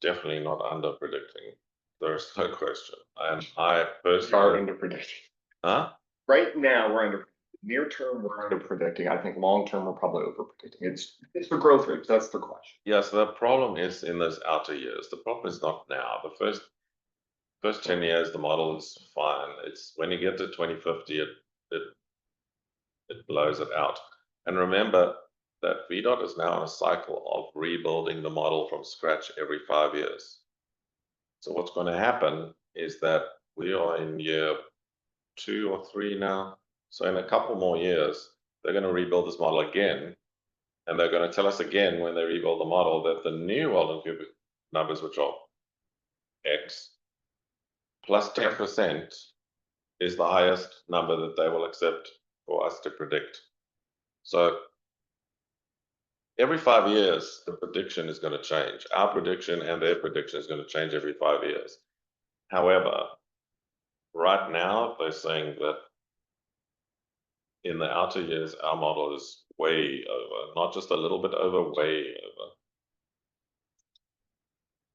definitely not under predicting. There's no question. And I personally are under predicting. Huh? Right now we're under near term, we're under predicting. I think long term we're probably over predicting. It's the growth rate. That's the question. Yes, the problem is in those outer years. The problem is not now. The first 10 years the model is fine. It's when you get to 2050, it blows it out. And remember that VDOT is now in a cycle of rebuilding the model from scratch every 5 years. So what's going to happen is that we are in year 2 or 3 now. So in a couple more years, they're going to rebuild this model again. And they're going to tell us again when they rebuild the model that the new Weldon Cooper numbers, which are X plus 10%, is the highest number that they will accept for us to predict. So every 5 years, the prediction is going to change. Our prediction and their prediction is going to change every 5 years. However, right now, they're saying that in the outer years, our model is way over, not just a little bit over, way over.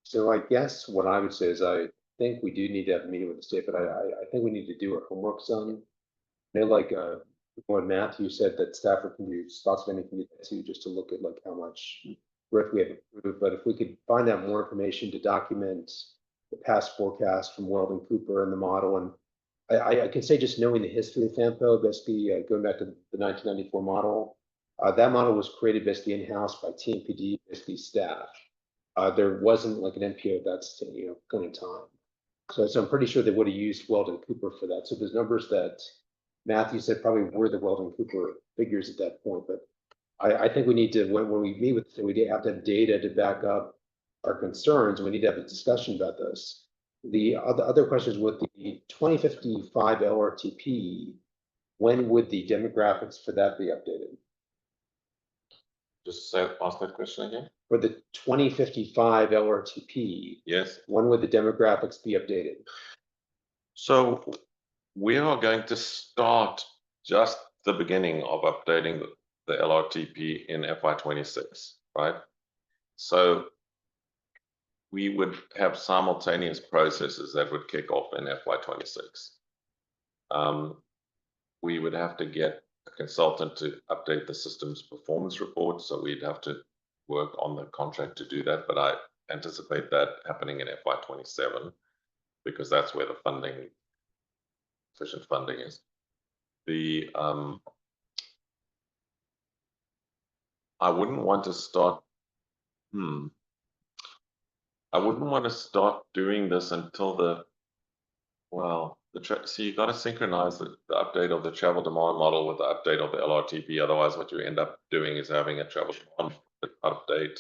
So I guess what I would say is I think we do need to have a meeting with the state, but I think we need to do our homework some. I know, like, what Matthew said, that Stafford can do spots of anything too, just to look at like how much RIF we have approved. But if we could find out more information to document the past forecast from Weldon Cooper and the model, and I can say just knowing the history of FAMPO, basically going back to the 1994 model, that model was created basically in-house by TMPD, basically staff. There wasn't like an NPO that's, point in time. So I'm pretty sure they would have used Weldon Cooper for that. So there's numbers that Matthew said probably were the Weldon Cooper figures at that point, but I think we need to, when we meet with, we have to have data to back up our concerns, and we need to have a discussion about this. The other questions with the 2055 LRTP, when would the demographics for that be updated? Just ask that question again. For the 2055 LRTP, Yes. when would the demographics be updated? So we are going to start just the beginning of updating the LRTP in FY26, right? So we would have simultaneous processes that would kick off in FY26. We would have to get a consultant to update the system's performance report, so we'd have to work on the contract to do that, but I anticipate that happening in FY27 because that's where the funding, sufficient funding is. The I wouldn't want to start I wouldn't want to start doing this until so you got to synchronize the update of the travel demand model with the update of the LRTP. Otherwise, what you end up doing is having a travel demand update,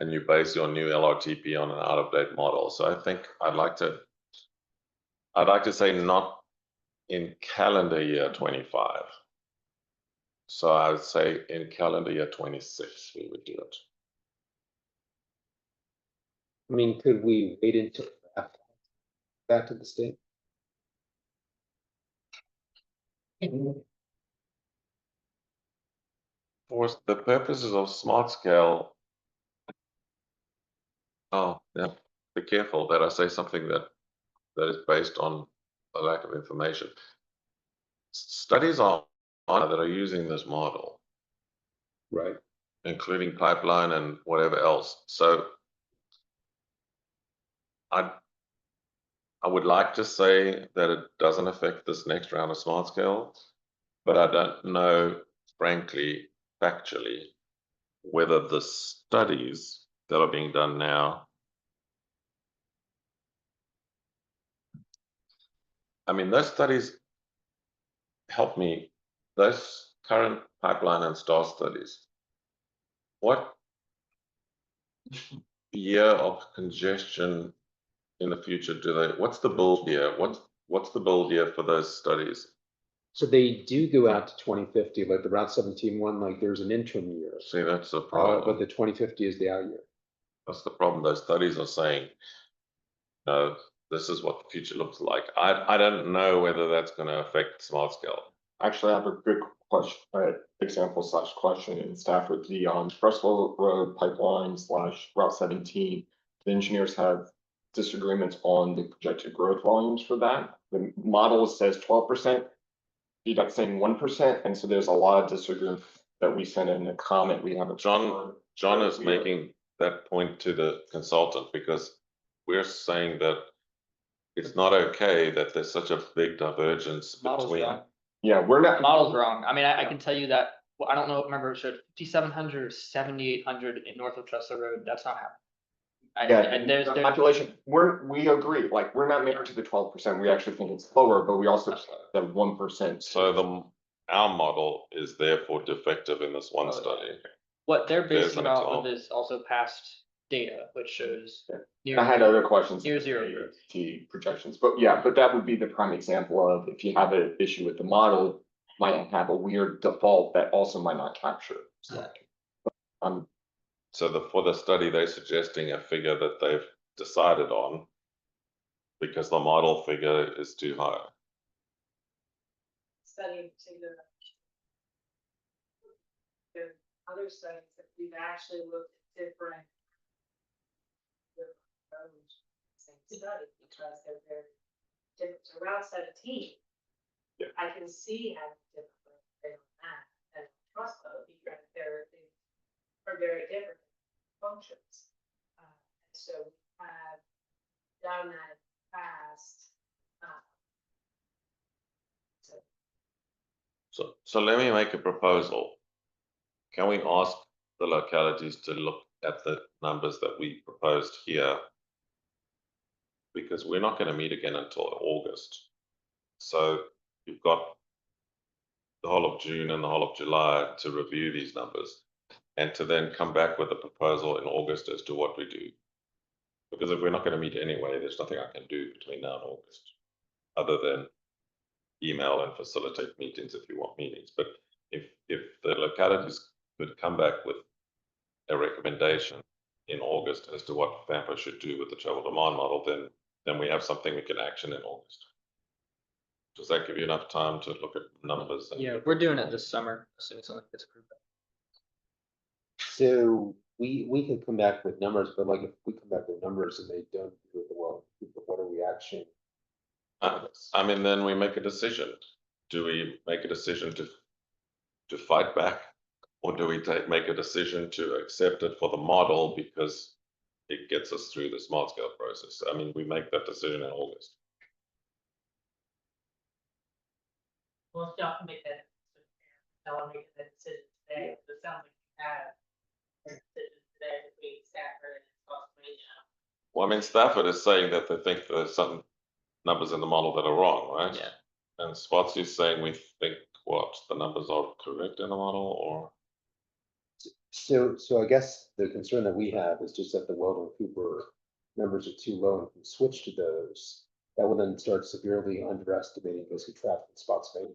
and you base your new LRTP on an out-of-date model. So I think I'd like to say not in calendar year 25. So I would say in calendar year 26, we would do it. I mean, could we wait until back to the state? For the purposes of smart scale, be careful that I say something that is based on a lack of information. Studies that are using this model, right, including pipeline and whatever else. So I would like to say that it doesn't affect this next round of smart scale, but I don't know, frankly, factually, whether the studies that are being done now, I mean, those studies help me, those current pipeline and star studies, what year of congestion in the future what's the build year? What's the build year for those studies? So they do go out to 2050, like the Route 17 one, like there's an interim year. See, that's the problem. But the 2050 is the out year. That's the problem. Those studies are saying, no, this is what the future looks like. I don't know whether that's going to affect smart scale. Actually, I have a good question, example / question in Stafford. The Bristol Road pipeline / Route 17, the engineers have disagreements on the projected growth volumes for that. The model says 12%, you got saying 1%, and so there's a lot of disagreement that we sent in a comment. We have a John is making that point to the consultant because we're saying that it's not okay that there's such a big divergence between. Yeah, we're The not. model's wrong. I mean, I can tell you that, well, I don't know, remember, it showed 5,700 or 7,800 in north of Chester Road. That's not happening. Yeah, There's, the population, we agree, like, we're not married to the 12%, we actually think it's lower, but we also the 1%. So our model is therefore defective in this one Oh, study. what they're There's basing an it off of example. is also past data, which shows. I had other questions. Near zero growth. Projections, but yeah, but that would be the prime example of if you have an issue with the model, might have a weird default that also might not capture. So, So for the study, they're suggesting a figure that they've decided on because the model figure is too high. Study in particular. There are other studies that we've actually looked at different. Same study because they're very different. So around 17. Yeah. I can see how different they are that and trust though because they are very different functions. So we have done that in the past. So let me make a proposal. Can we ask the localities to look at the numbers that we proposed here? Because we're not going to meet again until August. So you've got the whole of June and the whole of July to review these numbers and to then come back with a proposal in August as to what we do. Because if we're not going to meet anyway, there's nothing I can do between now and August, other than email and facilitate meetings if you want meetings. But if the localities could come back with a recommendation in August as to what FAMPA should do with the travel demand model, then we have something we can action in August. Does that give you enough time to look at numbers? Yeah, we're doing it this summer, as soon as something gets approved. So we can come back with numbers, but like if we come back with numbers and they don't do it well, what are we actually? I mean, then we make a decision. Do we make a decision to fight back, or do we make a decision to accept it for the model because it gets us through the smart scale process? I mean, we make that decision in August. Well, y'all can make that. Y'all make that decision today. It sounds like you have a decision today between Stafford and Pennsylvania. Well, I mean, Stafford is saying that they think there's some numbers in the model that are wrong, right? Yeah. And Spotsy is saying we think what the numbers are correct in the model, or So I guess the concern that we have is just that the Weldon Cooper numbers are too low and if we switch to those, that will then start severely underestimating those who travel in Spotsylvania.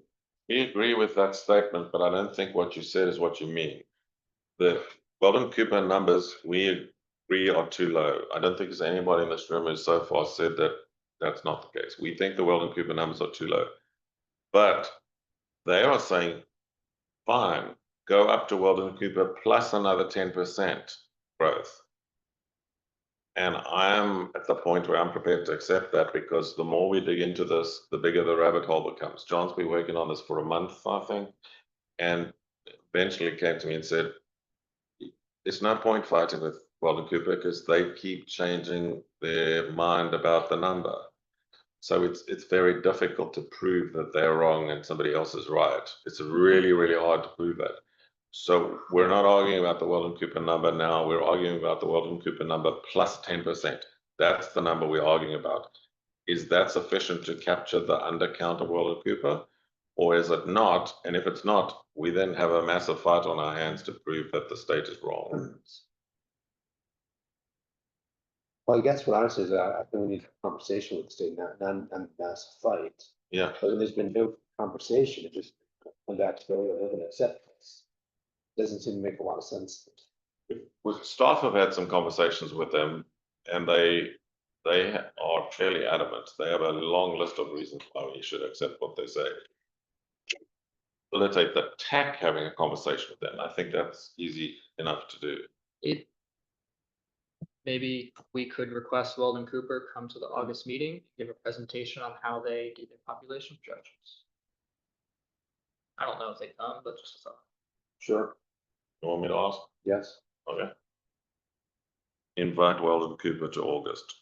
we agree with that statement, but I don't think what you said is what you mean. The Weldon Cooper numbers we agree are too low. I don't think there's anybody in this room who so far said that that's not the case. We think the Weldon Cooper numbers are too low, but they are saying, fine, go up to Weldon Cooper plus another 10% growth. And I'm at the point where I'm prepared to accept that because the more we dig into this, the bigger the rabbit hole becomes. John's been working on this for a month, I think, and eventually came to me and said, it's no point fighting with Weldon Cooper because they keep changing their mind about the number. So it's very difficult to prove that they're wrong and somebody else is right. It's really, really hard to prove that. So we're not arguing about the Weldon Cooper number now. We're arguing about the Weldon Cooper number plus 10%. That's the number we're arguing about. Is that sufficient to capture the undercount of Weldon Cooper? Or is it not? And if it's not, we then have a massive fight on our hands to prove that the state is wrong. Well, I guess what I say is I think we need a conversation with the state, not a massive fight. Yeah. But when there's been no conversation, it just come back to they're going to accept this. Doesn't seem to make a lot of sense. Staff have had some conversations with them, and they are fairly adamant. They have a long list of reasons why we should accept what they say. Let's take the TAC having a conversation with them. I think that's easy enough to do. Maybe we could request Weldon Cooper come to the August meeting, give a presentation on how they do their population projections. I don't know if they come, but just a thought. Sure. You want me to ask? Yes. Okay. Invite Weldon Cooper to August.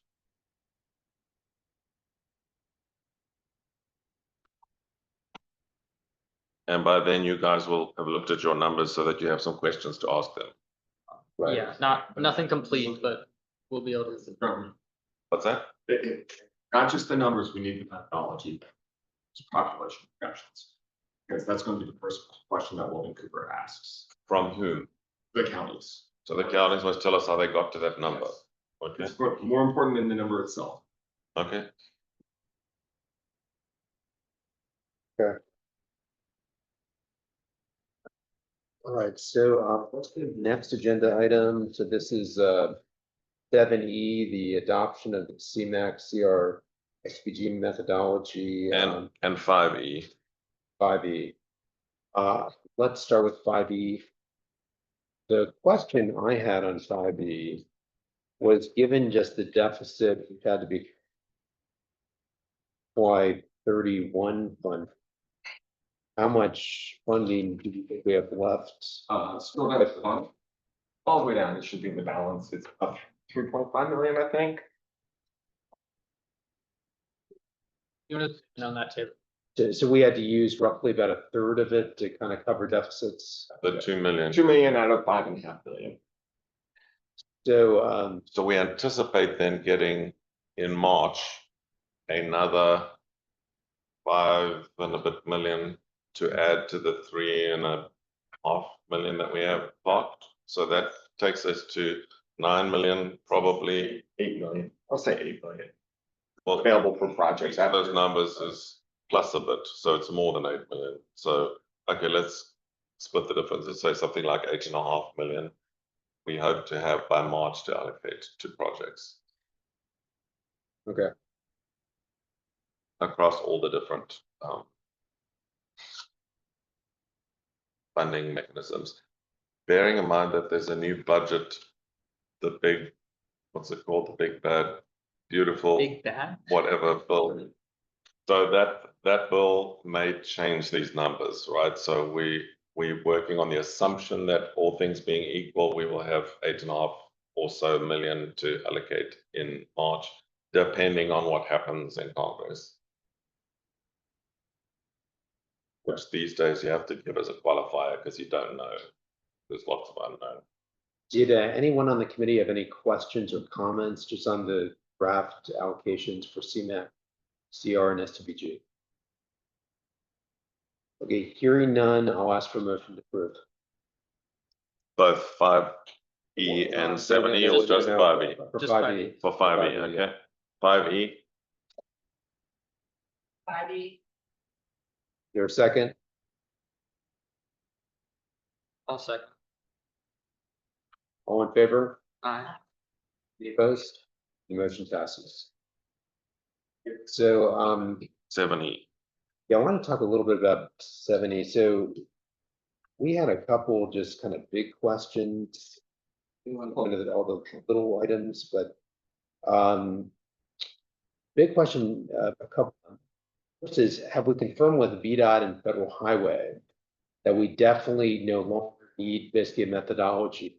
And by then you guys will have looked at your numbers so that you have some questions to ask them. Right. Yeah, nothing complete, but we'll be able to. What's that? Not just the numbers, we need the methodology. It's population projections. Because that's going to be the first question that Walden Cooper asks, From whom? the counties. So the counties must tell us how they got to that number. Yes. Okay, It's more important than the number itself. okay. All right, so let's do the next agenda item. So this is 7E, the adoption of the CMAC CR SPG methodology. And 5E. 5E. Let's start with 5E. The question I had on 5E was, given just the deficit, it had to be FY31 fund. How much funding do you think we have left? Still got it all the way down, it should be in the balance, it's up 3.5 million, I think. You want to on that table? So we had to use roughly about a third of it to kind of cover deficits. The 2 million. 2 million out of 5.5 billion. So, So we anticipate then getting in March another 5 and a bit million to add to the 3.5 million that we have parked. So that takes us to 9 million, probably. 8 million, I'll say 8 million. Well, Available for projects. those numbers is plus a bit, so it's more than 8 million. So, okay, let's split the difference. Let's say something like 8.5 million. We hope to have by March to allocate to projects okay, across all the different funding mechanisms. Bearing in mind that there's a new budget, the big, what's it called? The big bad, beautiful, Big bad. whatever bill. So that bill may change these numbers, right? So we're working on the assumption that all things being equal, we will have 8.5 or so million to allocate in March, depending on what happens in Congress. Which these days you have to give as a qualifier because you don't know. There's lots of unknown. did anyone on the committee have any questions or comments just on the draft allocations for CMAC, CR, and STBG? Okay, hearing none, I'll ask for a motion to approve. Both 5E and 7E or just 5E? For Just 5E. For 5E, okay. 5E, 5E. There a second? I'll second. All in favor? Aye. Any opposed? The motion passes. So, 7E. yeah, I want to talk a little bit about 70. So we had a couple just kind of big questions. We want to go into all the little items, but big question, a couple. First is, have we confirmed with VDOT and Federal Highway that we definitely no longer need basically a methodology to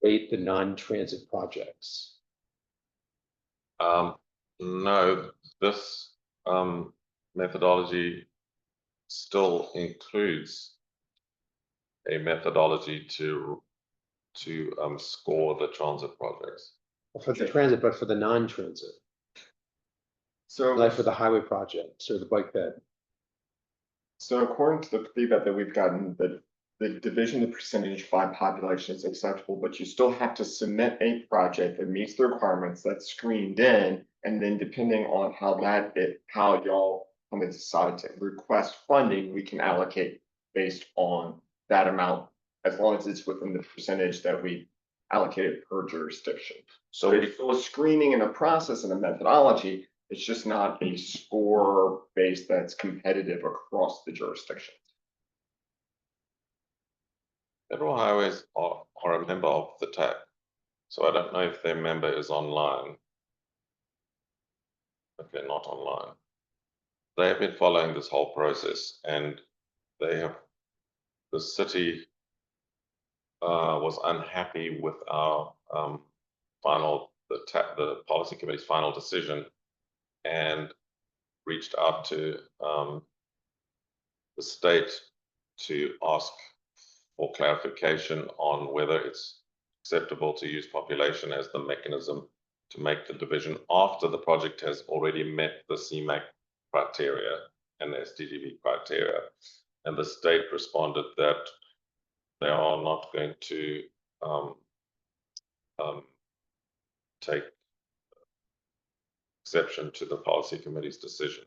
rate the non-transit projects? No, this methodology still includes a methodology to score the transit projects. For the transit, but for the non-transit, So, like for the highway projects or the bike ped. so according to the feedback that we've gotten, the division, the percentage by population is acceptable, but you still have to submit a project that meets the requirements that's screened in. And then depending on how how y'all come to decide to request funding, we can allocate based on that amount, as long as it's within the percentage that we allocated per jurisdiction. So it's still a screening and a process and a methodology. It's just not a score base that's competitive across the jurisdictions. Federal Highways are a member of the TAC, so I don't know if their member is online. Okay, not online. They have been following this whole process, and the city was unhappy with our the policy committee's final decision, and reached out to the state to ask for clarification on whether it's acceptable to use population as the mechanism to make the division after the project has already met the CMAQ criteria and the STDV criteria. And the state responded that they are not going to take exception to the policy committee's decision.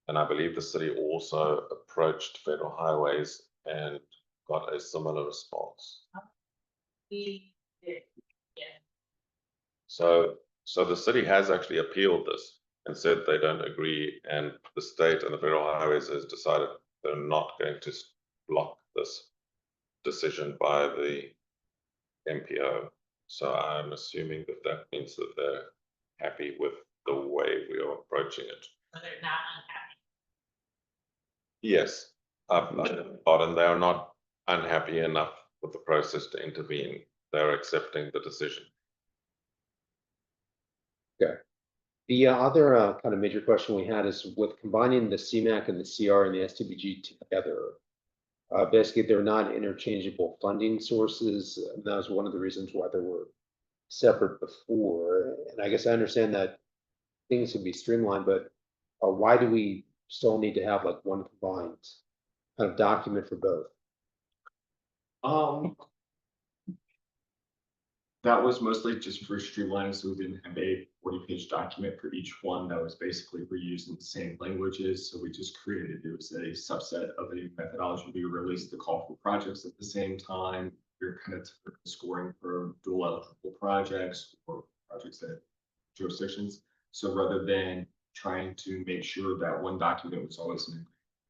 And I believe the city also approached Federal Highways and got a similar response. We did, yeah. So the city has actually appealed this and said they don't agree, and the state and the Federal Highways has decided they're not going to block this decision by the MPO. So I'm assuming that that means that they're happy with the way we are approaching it. But they're not unhappy. Yes, pardon, they are not unhappy enough with the process to intervene. They're accepting the decision. Okay. The other kind of major question we had is with combining the CMAQ and the CR and the STBG together, basically they're not interchangeable funding sources. And that was one of the reasons why they were separate before. And I guess I understand that things can be streamlined, but why do we still need to have like one combined kind of document for both? That was mostly just for streamlining, so we didn't have a 40-page document for each one that was basically reusing the same languages. So we just created, it was a subset of a methodology. We released the call for projects at the same time. We're kind of scoring for dual eligible projects or projects that jurisdictions. So rather than trying to make sure that one document was always in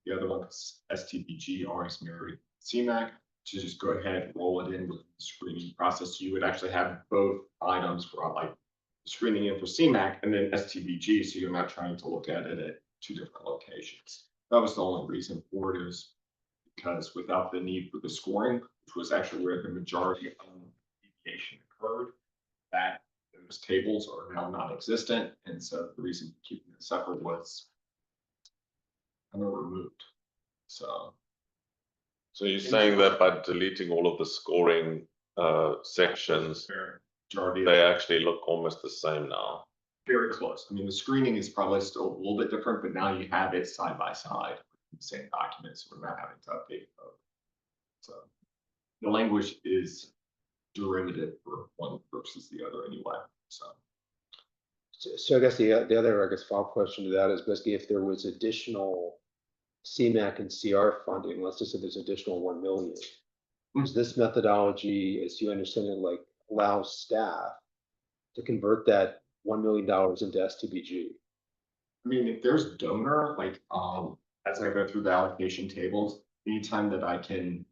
the other one, STBG always mirrored CMAQ, to just go ahead and roll it in with the screening process. So you would actually have both items for like screening in for CMAQ and then STBG. So you're not trying to look at it at two different locations. That was the only reason for it, is because without the need for the scoring, which was actually where the majority of deviation occurred, that those tables are now non-existent. And so the reason for keeping it separate was removed. So you're saying that by deleting all of the scoring sections, they actually look almost the same now? Very close. I mean, the screening is probably still a little bit different, but now you have it side by side, the same documents. We're not having to update both. So the language is derivative for one versus the other anyway. So I guess the other, I guess, follow-up question to that is basically if there was additional CMAQ and CR funding, let's just say there's additional 1 million. Does this methodology, as you understand it, like allow staff to convert that $1 million into STBG? I mean, if there's donor, like as I go through the allocation tables, anytime that I can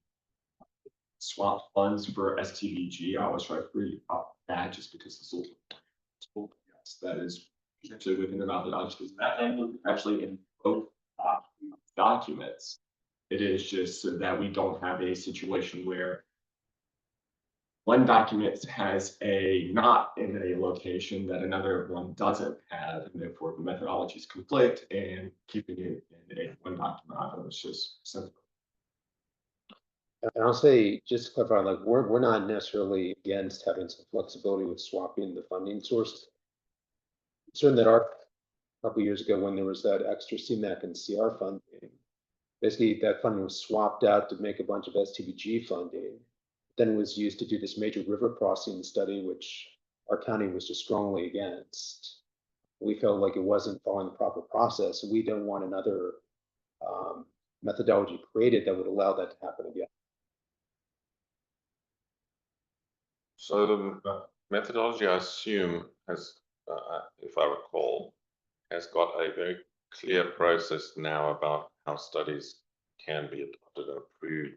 swap funds for STBG, I always try to free up that, just because it's a little, yes, that is actually within the methodology. That actually in both documents, it is just so that we don't have a situation where one document has a not in a location that another one doesn't have, and therefore the methodologies conflict, and keeping it in a one document item is just simple. And I'll say, just to clarify, like we're not necessarily against having some flexibility with swapping the funding source. Concerned that a couple of years ago when there was that extra CMAQ and CR funding, basically that funding was swapped out to make a bunch of STBG funding. Then it was used to do this major river crossing study, which our county was just strongly against. We felt like it wasn't following the proper process, and we don't want another methodology created that would allow that to happen again. So the methodology, I assume, has, if I recall, has got a very clear process now about how studies can be adopted and approved.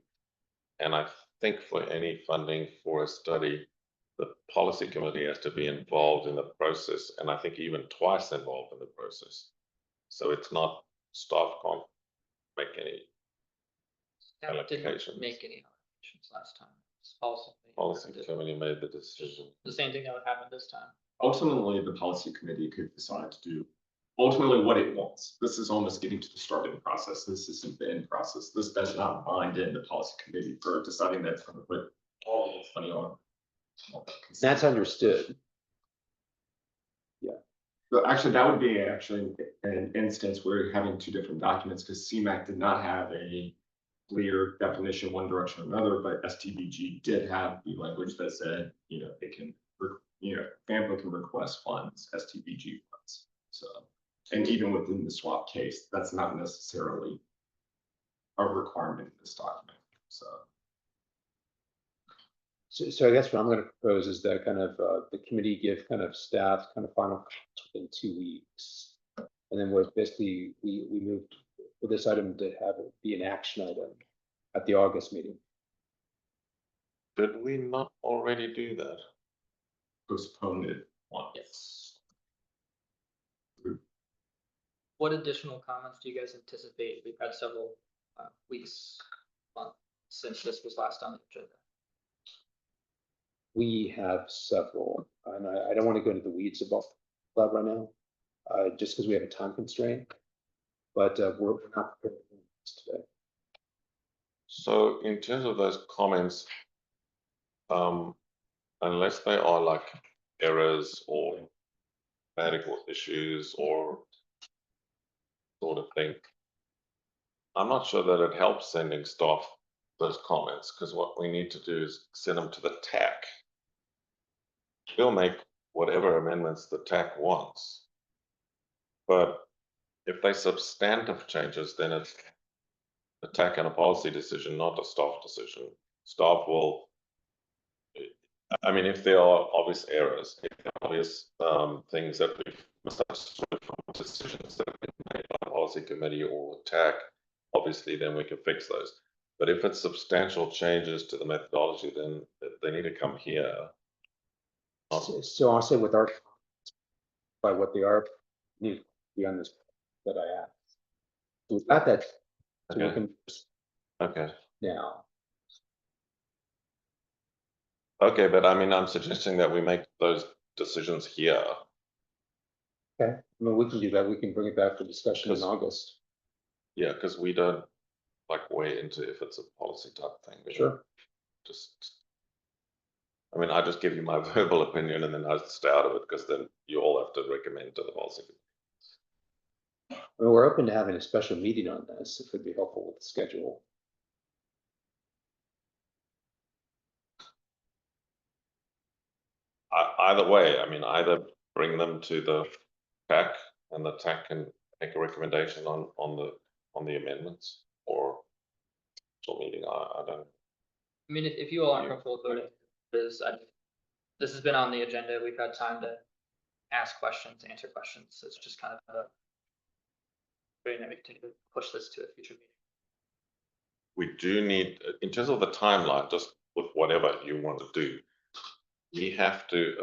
And I think for any funding for a study, the policy committee has to be involved in the process, and I think even twice involved in the process. So it's not, staff can't make any Staff didn't allocations. make any allocations last time. It's also. Policy committee made the decision. The same thing that would happen this time. Ultimately, the policy committee could decide to do ultimately what it wants. This is almost getting to the start of the process. This isn't the end process. This does not bind in the policy committee for deciding that's going to put all of its money on. That's understood. So actually, that would be actually an instance where you're having two different documents, because CMAC did not have a clear definition one direction or another, but STBG did have the language that said, it can, family can request funds, STBG funds. So, and even within the swap case, that's not necessarily a requirement in this document, so. So I guess what I'm gonna propose is that kind of, the committee give kind of staff kind of final comments within 2 weeks. And then we're basically, we moved for this item to have it be an action item at the August meeting. Did we not already do that? Postpone it once. What additional comments do you guys anticipate? We've had several weeks, months since this was last on the agenda. We have several, and I don't want to go into the weeds about that right now, just because we have a time constraint. But we're not prepared for this today. So in terms of those comments, unless they are like errors or medical issues or sort of thing, I'm not sure that it helps sending staff those comments, because what we need to do is send them to the TAC. We'll make whatever amendments the TAC wants. But if they substantive changes, then it's a TAC and a policy decision, not a staff decision. Staff will, I mean, if there are obvious errors, if there are obvious things that we've misunderstood from decisions that have been made by the policy committee or TAC, obviously then we can fix those. But if it's substantial changes to the methodology, then they need to come here. So I'll say with our, by what they are, need to be on this that I asked. So we've got that, so we Okay. can Okay. now. Okay, but I mean, I'm suggesting that we make those decisions here. Okay, I mean, we can do that. We can bring it back for discussion in August. Yeah, because we don't like weigh into if it's a policy type thing. We Sure. Just, I mean, I just give you my verbal opinion and then I stay out of it, because then you all have to recommend to the policy. I mean, we're open to having a special meeting on this if it'd be helpful with the schedule. Either way, I mean, either bring them to the TAC and the TAC can make a recommendation on the amendments, or meeting. I don't. I mean, if you all aren't comfortable voting, this has been on the agenda. We've had time to ask questions, answer questions. It's just kind of a way that we can push this to a future meeting. We do need, in terms of the timeline, just with whatever you want to do, we have to,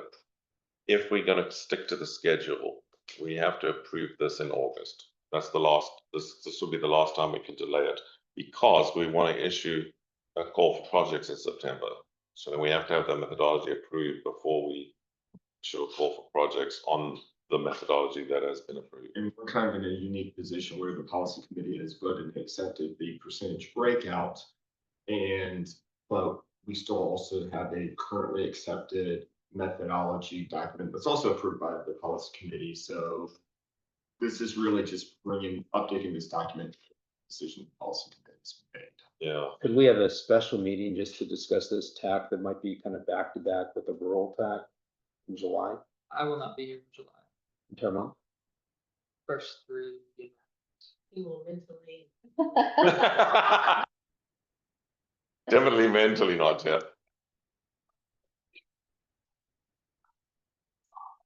if we're going to stick to the schedule, we have to approve this in August. That's the last, this will be the last time we can delay it, because we want to issue a call for projects in September. So then we have to have the methodology approved before we issue a call for projects on the methodology that has been approved. And we're kind of in a unique position where the policy committee has voted and accepted the percentage breakout. But we still also have a currently accepted methodology document that's also approved by the policy committee. So this is really just updating this document decision the policy committee's made. Yeah. Could we have a special meeting just to discuss this TAC that might be kind of back to back with the rural TAC in July? I will not be here in July. Term First 3. You will mentally. Definitely mentally not yet.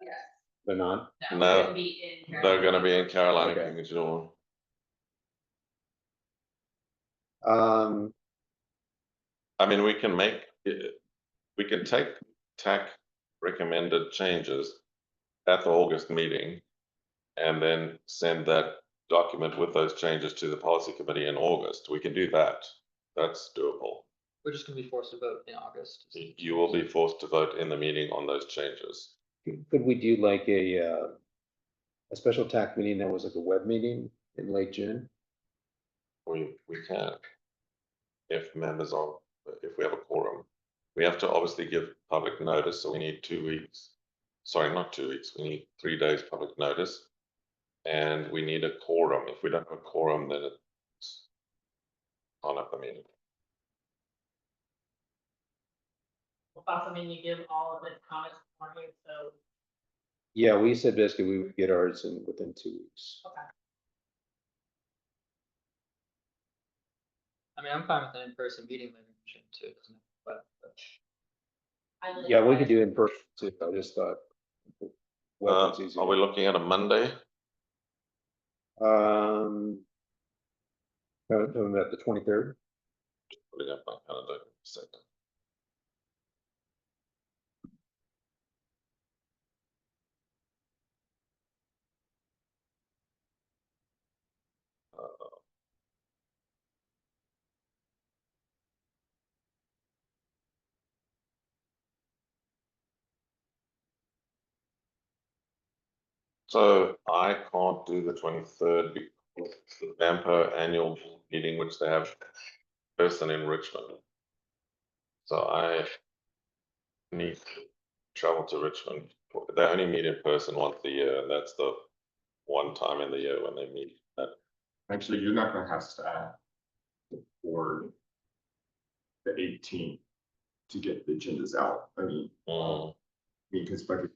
Yes. They're not? No, No. we're gonna be in They're going to be in Carolina, Okay. King George. I mean, we can take TAC recommended changes at the August meeting and then send that document with those changes to the policy committee in August. We can do that. That's doable. We're just going to be forced to vote in August. You will be forced to vote in the meeting on those changes. Could we do like a special TAC meeting that was like a web meeting in late June? We can. If members are, if we have a quorum, we have to obviously give public notice, so we need 2 weeks. Sorry, not 2 weeks, we need 3 days public notice. And we need a quorum. If we don't have a quorum, then it's on at the meeting. Also, mean, you give all of the comments beforehand, so. Yeah, we said basically we would get ours in within 2 weeks. Okay. I mean, I'm fine with an in-person meeting later in June too, but Yeah, we could do in person too. I just thought. web was easier. Are we looking at a Monday? At the 23rd. Putting up my calendar in a second. So I can't do the 23rd because the Vampo annual meeting, which they have person in Richmond. So I need to travel to Richmond. They only meet in person once a year, and that's the one time in the year when they meet. Actually, you're not gonna have staff for the 18th to get the agendas out. I mean, because budget.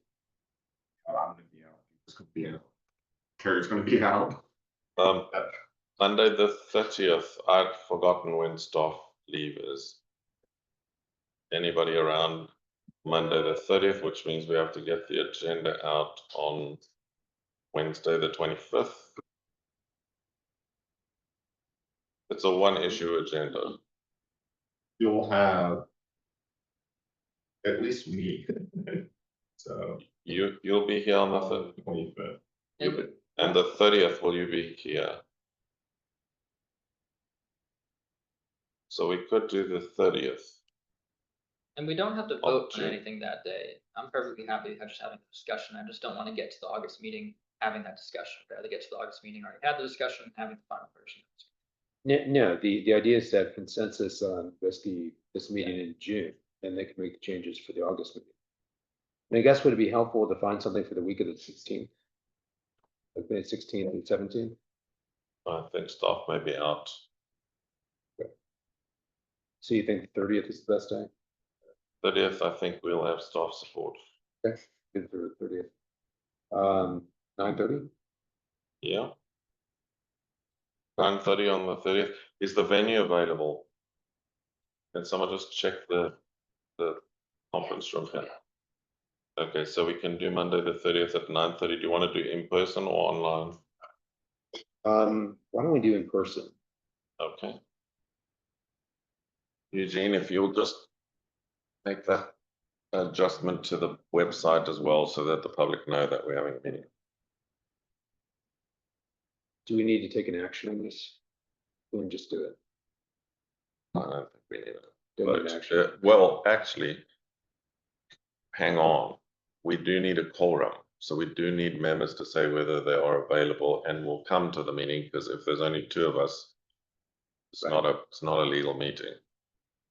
I'm gonna be out. It's gonna be out. Carrie's gonna be out. Monday the 30th, I'd forgotten when staff leave is. Anybody around Monday the 30th, which means we have to get the agenda out on Wednesday the 25th. It's a one issue agenda. You'll have at least me. So you'll be here on the 25th. And the 30th, will you be here? So we could do the 30th. and we don't have to Of vote on June. anything that day. I'm perfectly happy just having a discussion. I just don't want to get to the August meeting having that discussion. I'd rather get to the August meeting, already had the discussion, having the final version. No, the idea is to have consensus on basically this meeting in June, and they can make the changes for the August meeting. And I guess would it be helpful to find something for the week of the 16th? Like the 16th and 17th? I think staff may be out. So you think the 30th is the best day? 30th, I think we'll have staff support. Okay, good for the 30th. 9:30? Yeah. 9:30 on the 30th. Is the venue available? Can someone just check the conference room here? Okay, so we can do Monday the 30th at 9:30. Do you want to do in person or online? Why don't we do in person? Okay. Eugene, if you'll just make that adjustment to the website as well, so that the public know that we're having a meeting. Do we need to take an action on this? We can just do it. I don't think we need it. Don't need But, action. well, actually, hang on. We do need a quorum, so we do need members to say whether they are available and will come to the meeting, because if there's only 2 of us, it's Right. not a legal meeting.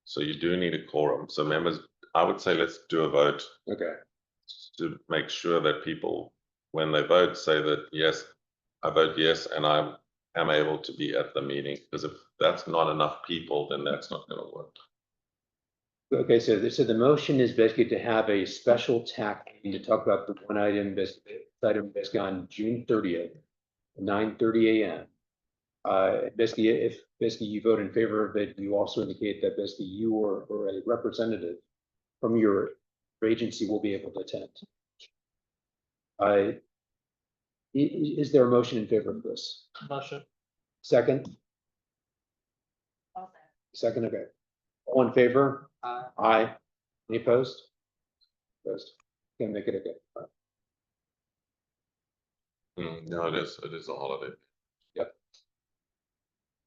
So you do need a quorum. So members, I would say let's do a vote Okay. to make sure that people, when they vote, say that yes, I vote yes, and I am able to be at the meeting. Because if that's not enough people, then that's not going to work. Okay, so the motion is basically to have a special TAC meeting to talk about the one item, basically on June 30th, 9:30 a.m. Basically, if you vote in favor of it, you also indicate that basically you or a representative from your agency will be able to attend. Is there a motion in favor of this? Motion. Second? Second, okay. All in favor? Aye. Any opposed? Opposed. Can't make it okay. All right. No, it is a holiday. Yep.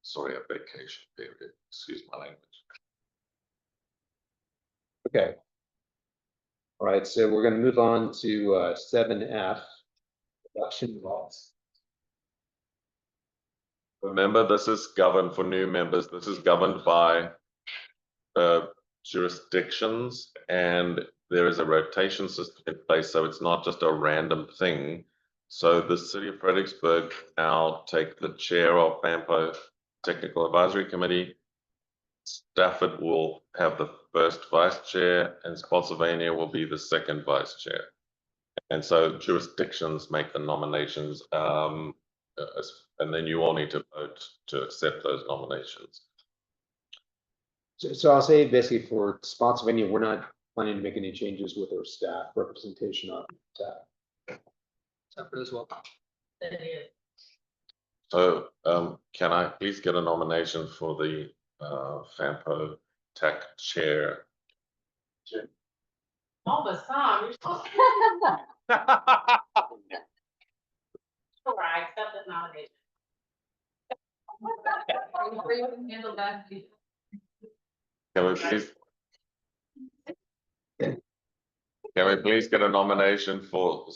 Sorry, a vacation period. Excuse my language. Okay. All right, so we're gonna move on to 7F. election laws. Remember, this is governed for new members. This is governed by jurisdictions, and there is a rotation system in place, so it's not just a random thing. So the city of Fredericksburg now take the chair of FAMPO Technical Advisory Committee. Stafford will have the first vice chair, and Spotsylvania will be the second vice chair. And so jurisdictions make the nominations, and then you all need to vote to accept those nominations. So I'll say basically for Spotsylvania, we're not planning to make any changes with our staff representation on staff. Stafford as well. So can I please get a nomination for the FAMPO TAC chair? All the time, you're supposed to. All right, accept the nomination. Handle that. Can we please get a nomination for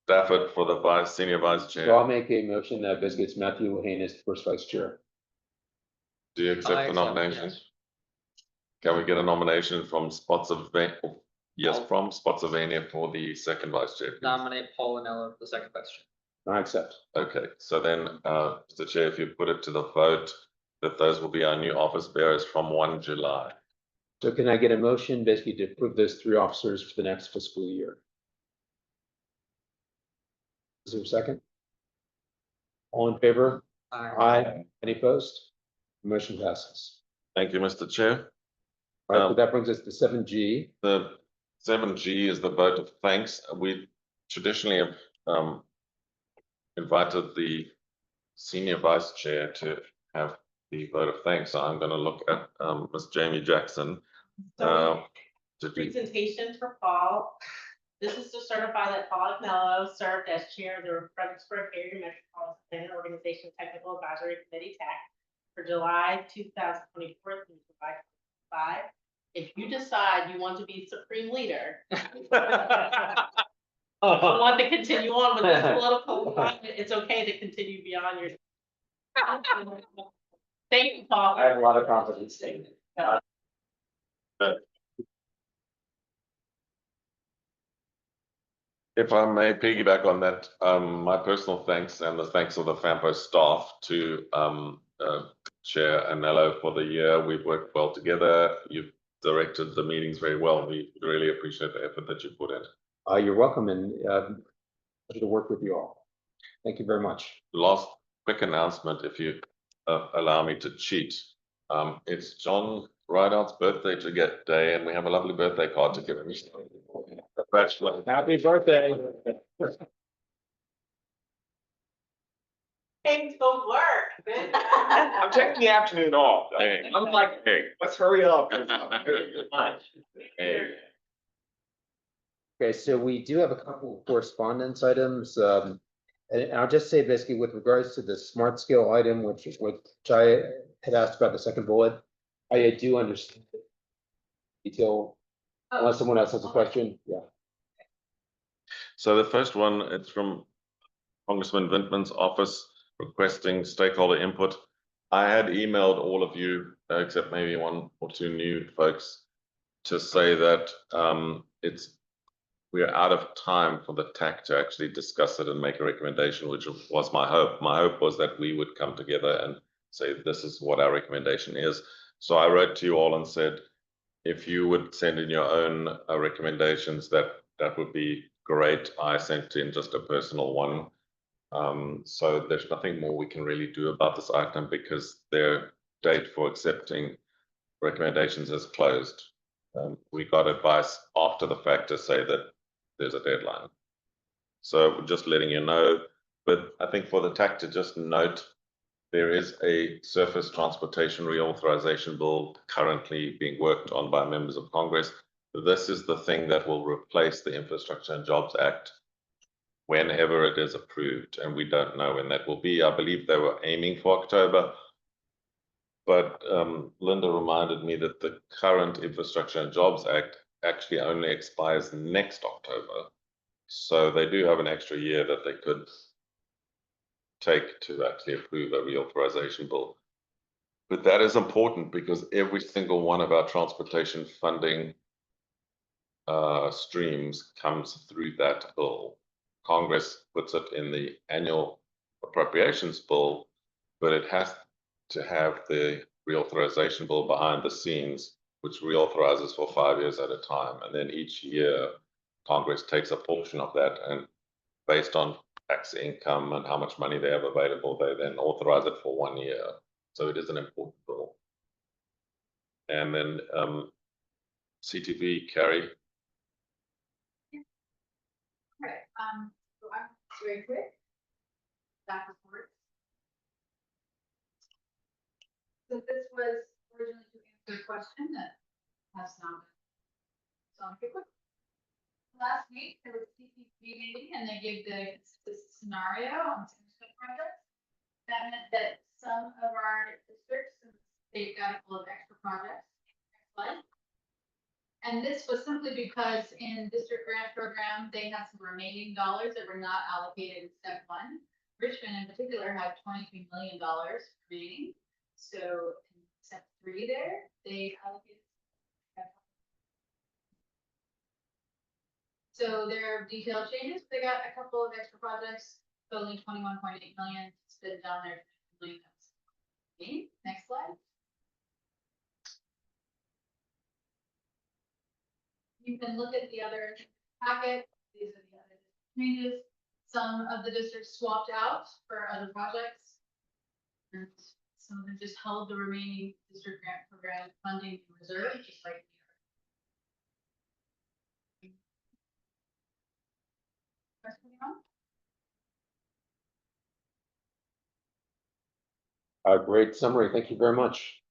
Stafford for the senior vice chair? So I'll make a motion that basically it's Matthew Lehane as the first vice chair. Do you accept I the accept, nomination? yes. Can we get a nomination from Spotsylvania? Yes, from Spotsylvania for the second vice chair. Please? Nominate Paul Anello for the second question. I accept. Okay, so then, Mr. Chair, if you put it to the vote, that those will be our new office bearers from 1 July. So can I get a motion basically to approve those 3 officers for the next fiscal year? Is there a second? All in favor? Aye. Any opposed? Motion passes. Thank you, Mr. Chair. All right, so that brings us to 7G. The 7G is the vote of thanks. We traditionally have invited the senior vice chair to have the vote of thanks. So I'm going to look at Ms. Jamie Jackson. Presentation for Paul. This is to certify that Paul Mello served as chair of the Fredericksburg Area Metropolitan Planning Organization Technical Advisory Committee TAC for July 2024 through July 2025. If you decide you want to be supreme leader, want to continue on with this political climate, it's okay to continue beyond your. Thank you, Paul. I have a lot of confidence in it. If I may piggyback on that, my personal thanks and the thanks of the FAMPO staff to Chair Anello for the year. We've worked well together. You've directed the meetings very well. We really appreciate the effort that you put in. You're welcome, and pleasure to work with you all. Thank you very much. Last quick announcement, if you allow me to cheat. It's John Rideout's birthday today, and we have a lovely birthday card to give him. Congratulations. Happy birthday. Things don't work. I'm taking the afternoon off. Hey. I'm like, hey, let's hurry up. Hey. Okay, so we do have a couple of correspondence items. And I'll just say basically with regards to the smart scale item, which I had asked about the second bullet, I do understand the detail. Unless someone else has a question, yeah. So the first one, it's from Congressman Vintman's office requesting stakeholder input. I had emailed all of you, except maybe 1 or 2 new folks, to say that we are out of time for the TAC to actually discuss it and make a recommendation, which was my hope. My hope was that we would come together and say, this is what our recommendation is. So I wrote to you all and said, if you would send in your own recommendations, that would be great. I sent in just a personal one. So there's nothing more we can really do about this item because their date for accepting recommendations is closed. We got advice after the fact to say that there's a deadline. So just letting you know, but I think for the TAC to just note, there is a surface transportation reauthorization bill currently being worked on by members of Congress. This is the thing that will replace the Infrastructure and Jobs Act whenever it is approved, and we don't know when that will be. I believe they were aiming for October, but Linda reminded me that the current Infrastructure and Jobs Act actually only expires next October. So they do have an extra year that they could take to actually approve a reauthorization bill. But that is important because every single one of our transportation funding streams comes through that bill. Congress puts it in the annual appropriations bill, but it has to have the reauthorization bill behind the scenes, which reauthorizes for 5 years at a time. And then each year, Congress takes a portion of that and based on tax income and how much money they have available, they then authorize it for 1 year. So it is an important bill. And then CTV, Carrie. Right, so I'm very quick. Back and forth. So this was originally to answer a question that has not been. So I'm quick. Last week, there was a CPP meeting and they gave the scenario on some projects. That meant that some of our districts, they've got a couple of extra projects. Next slide. And this was simply because in district grant program, they had some remaining dollars that were not allocated in step one. Richmond in particular had $23 million remaining. So in step three there, they allocated. So there are detailed changes. They got a couple of extra projects totaling 21.8 million, split down there. Okay, next slide. You can look at the other packet. These are the other changes. Some of the districts swapped out for other projects. And some of them just held the remaining district grant program funding in reserve, just like Great summary. Thank you very much.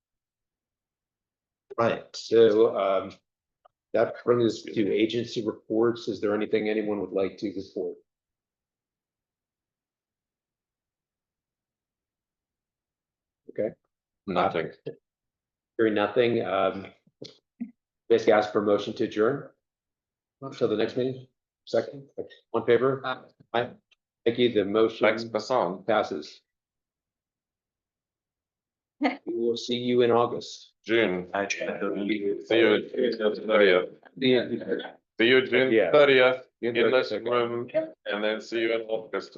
Right, so that brings us to agency reports. Is there anything anyone would like to report? Okay. Nothing. Hearing nothing, basically ask for a motion to adjourn. Until the next meeting. Second, on favor? Aye. Thank you. The motion Thanks, Bassan. passes. We will see you in August. June. See you June 30th. Yeah. See you June Yeah. 30th June in 30th, this okay. room, and then see you in August.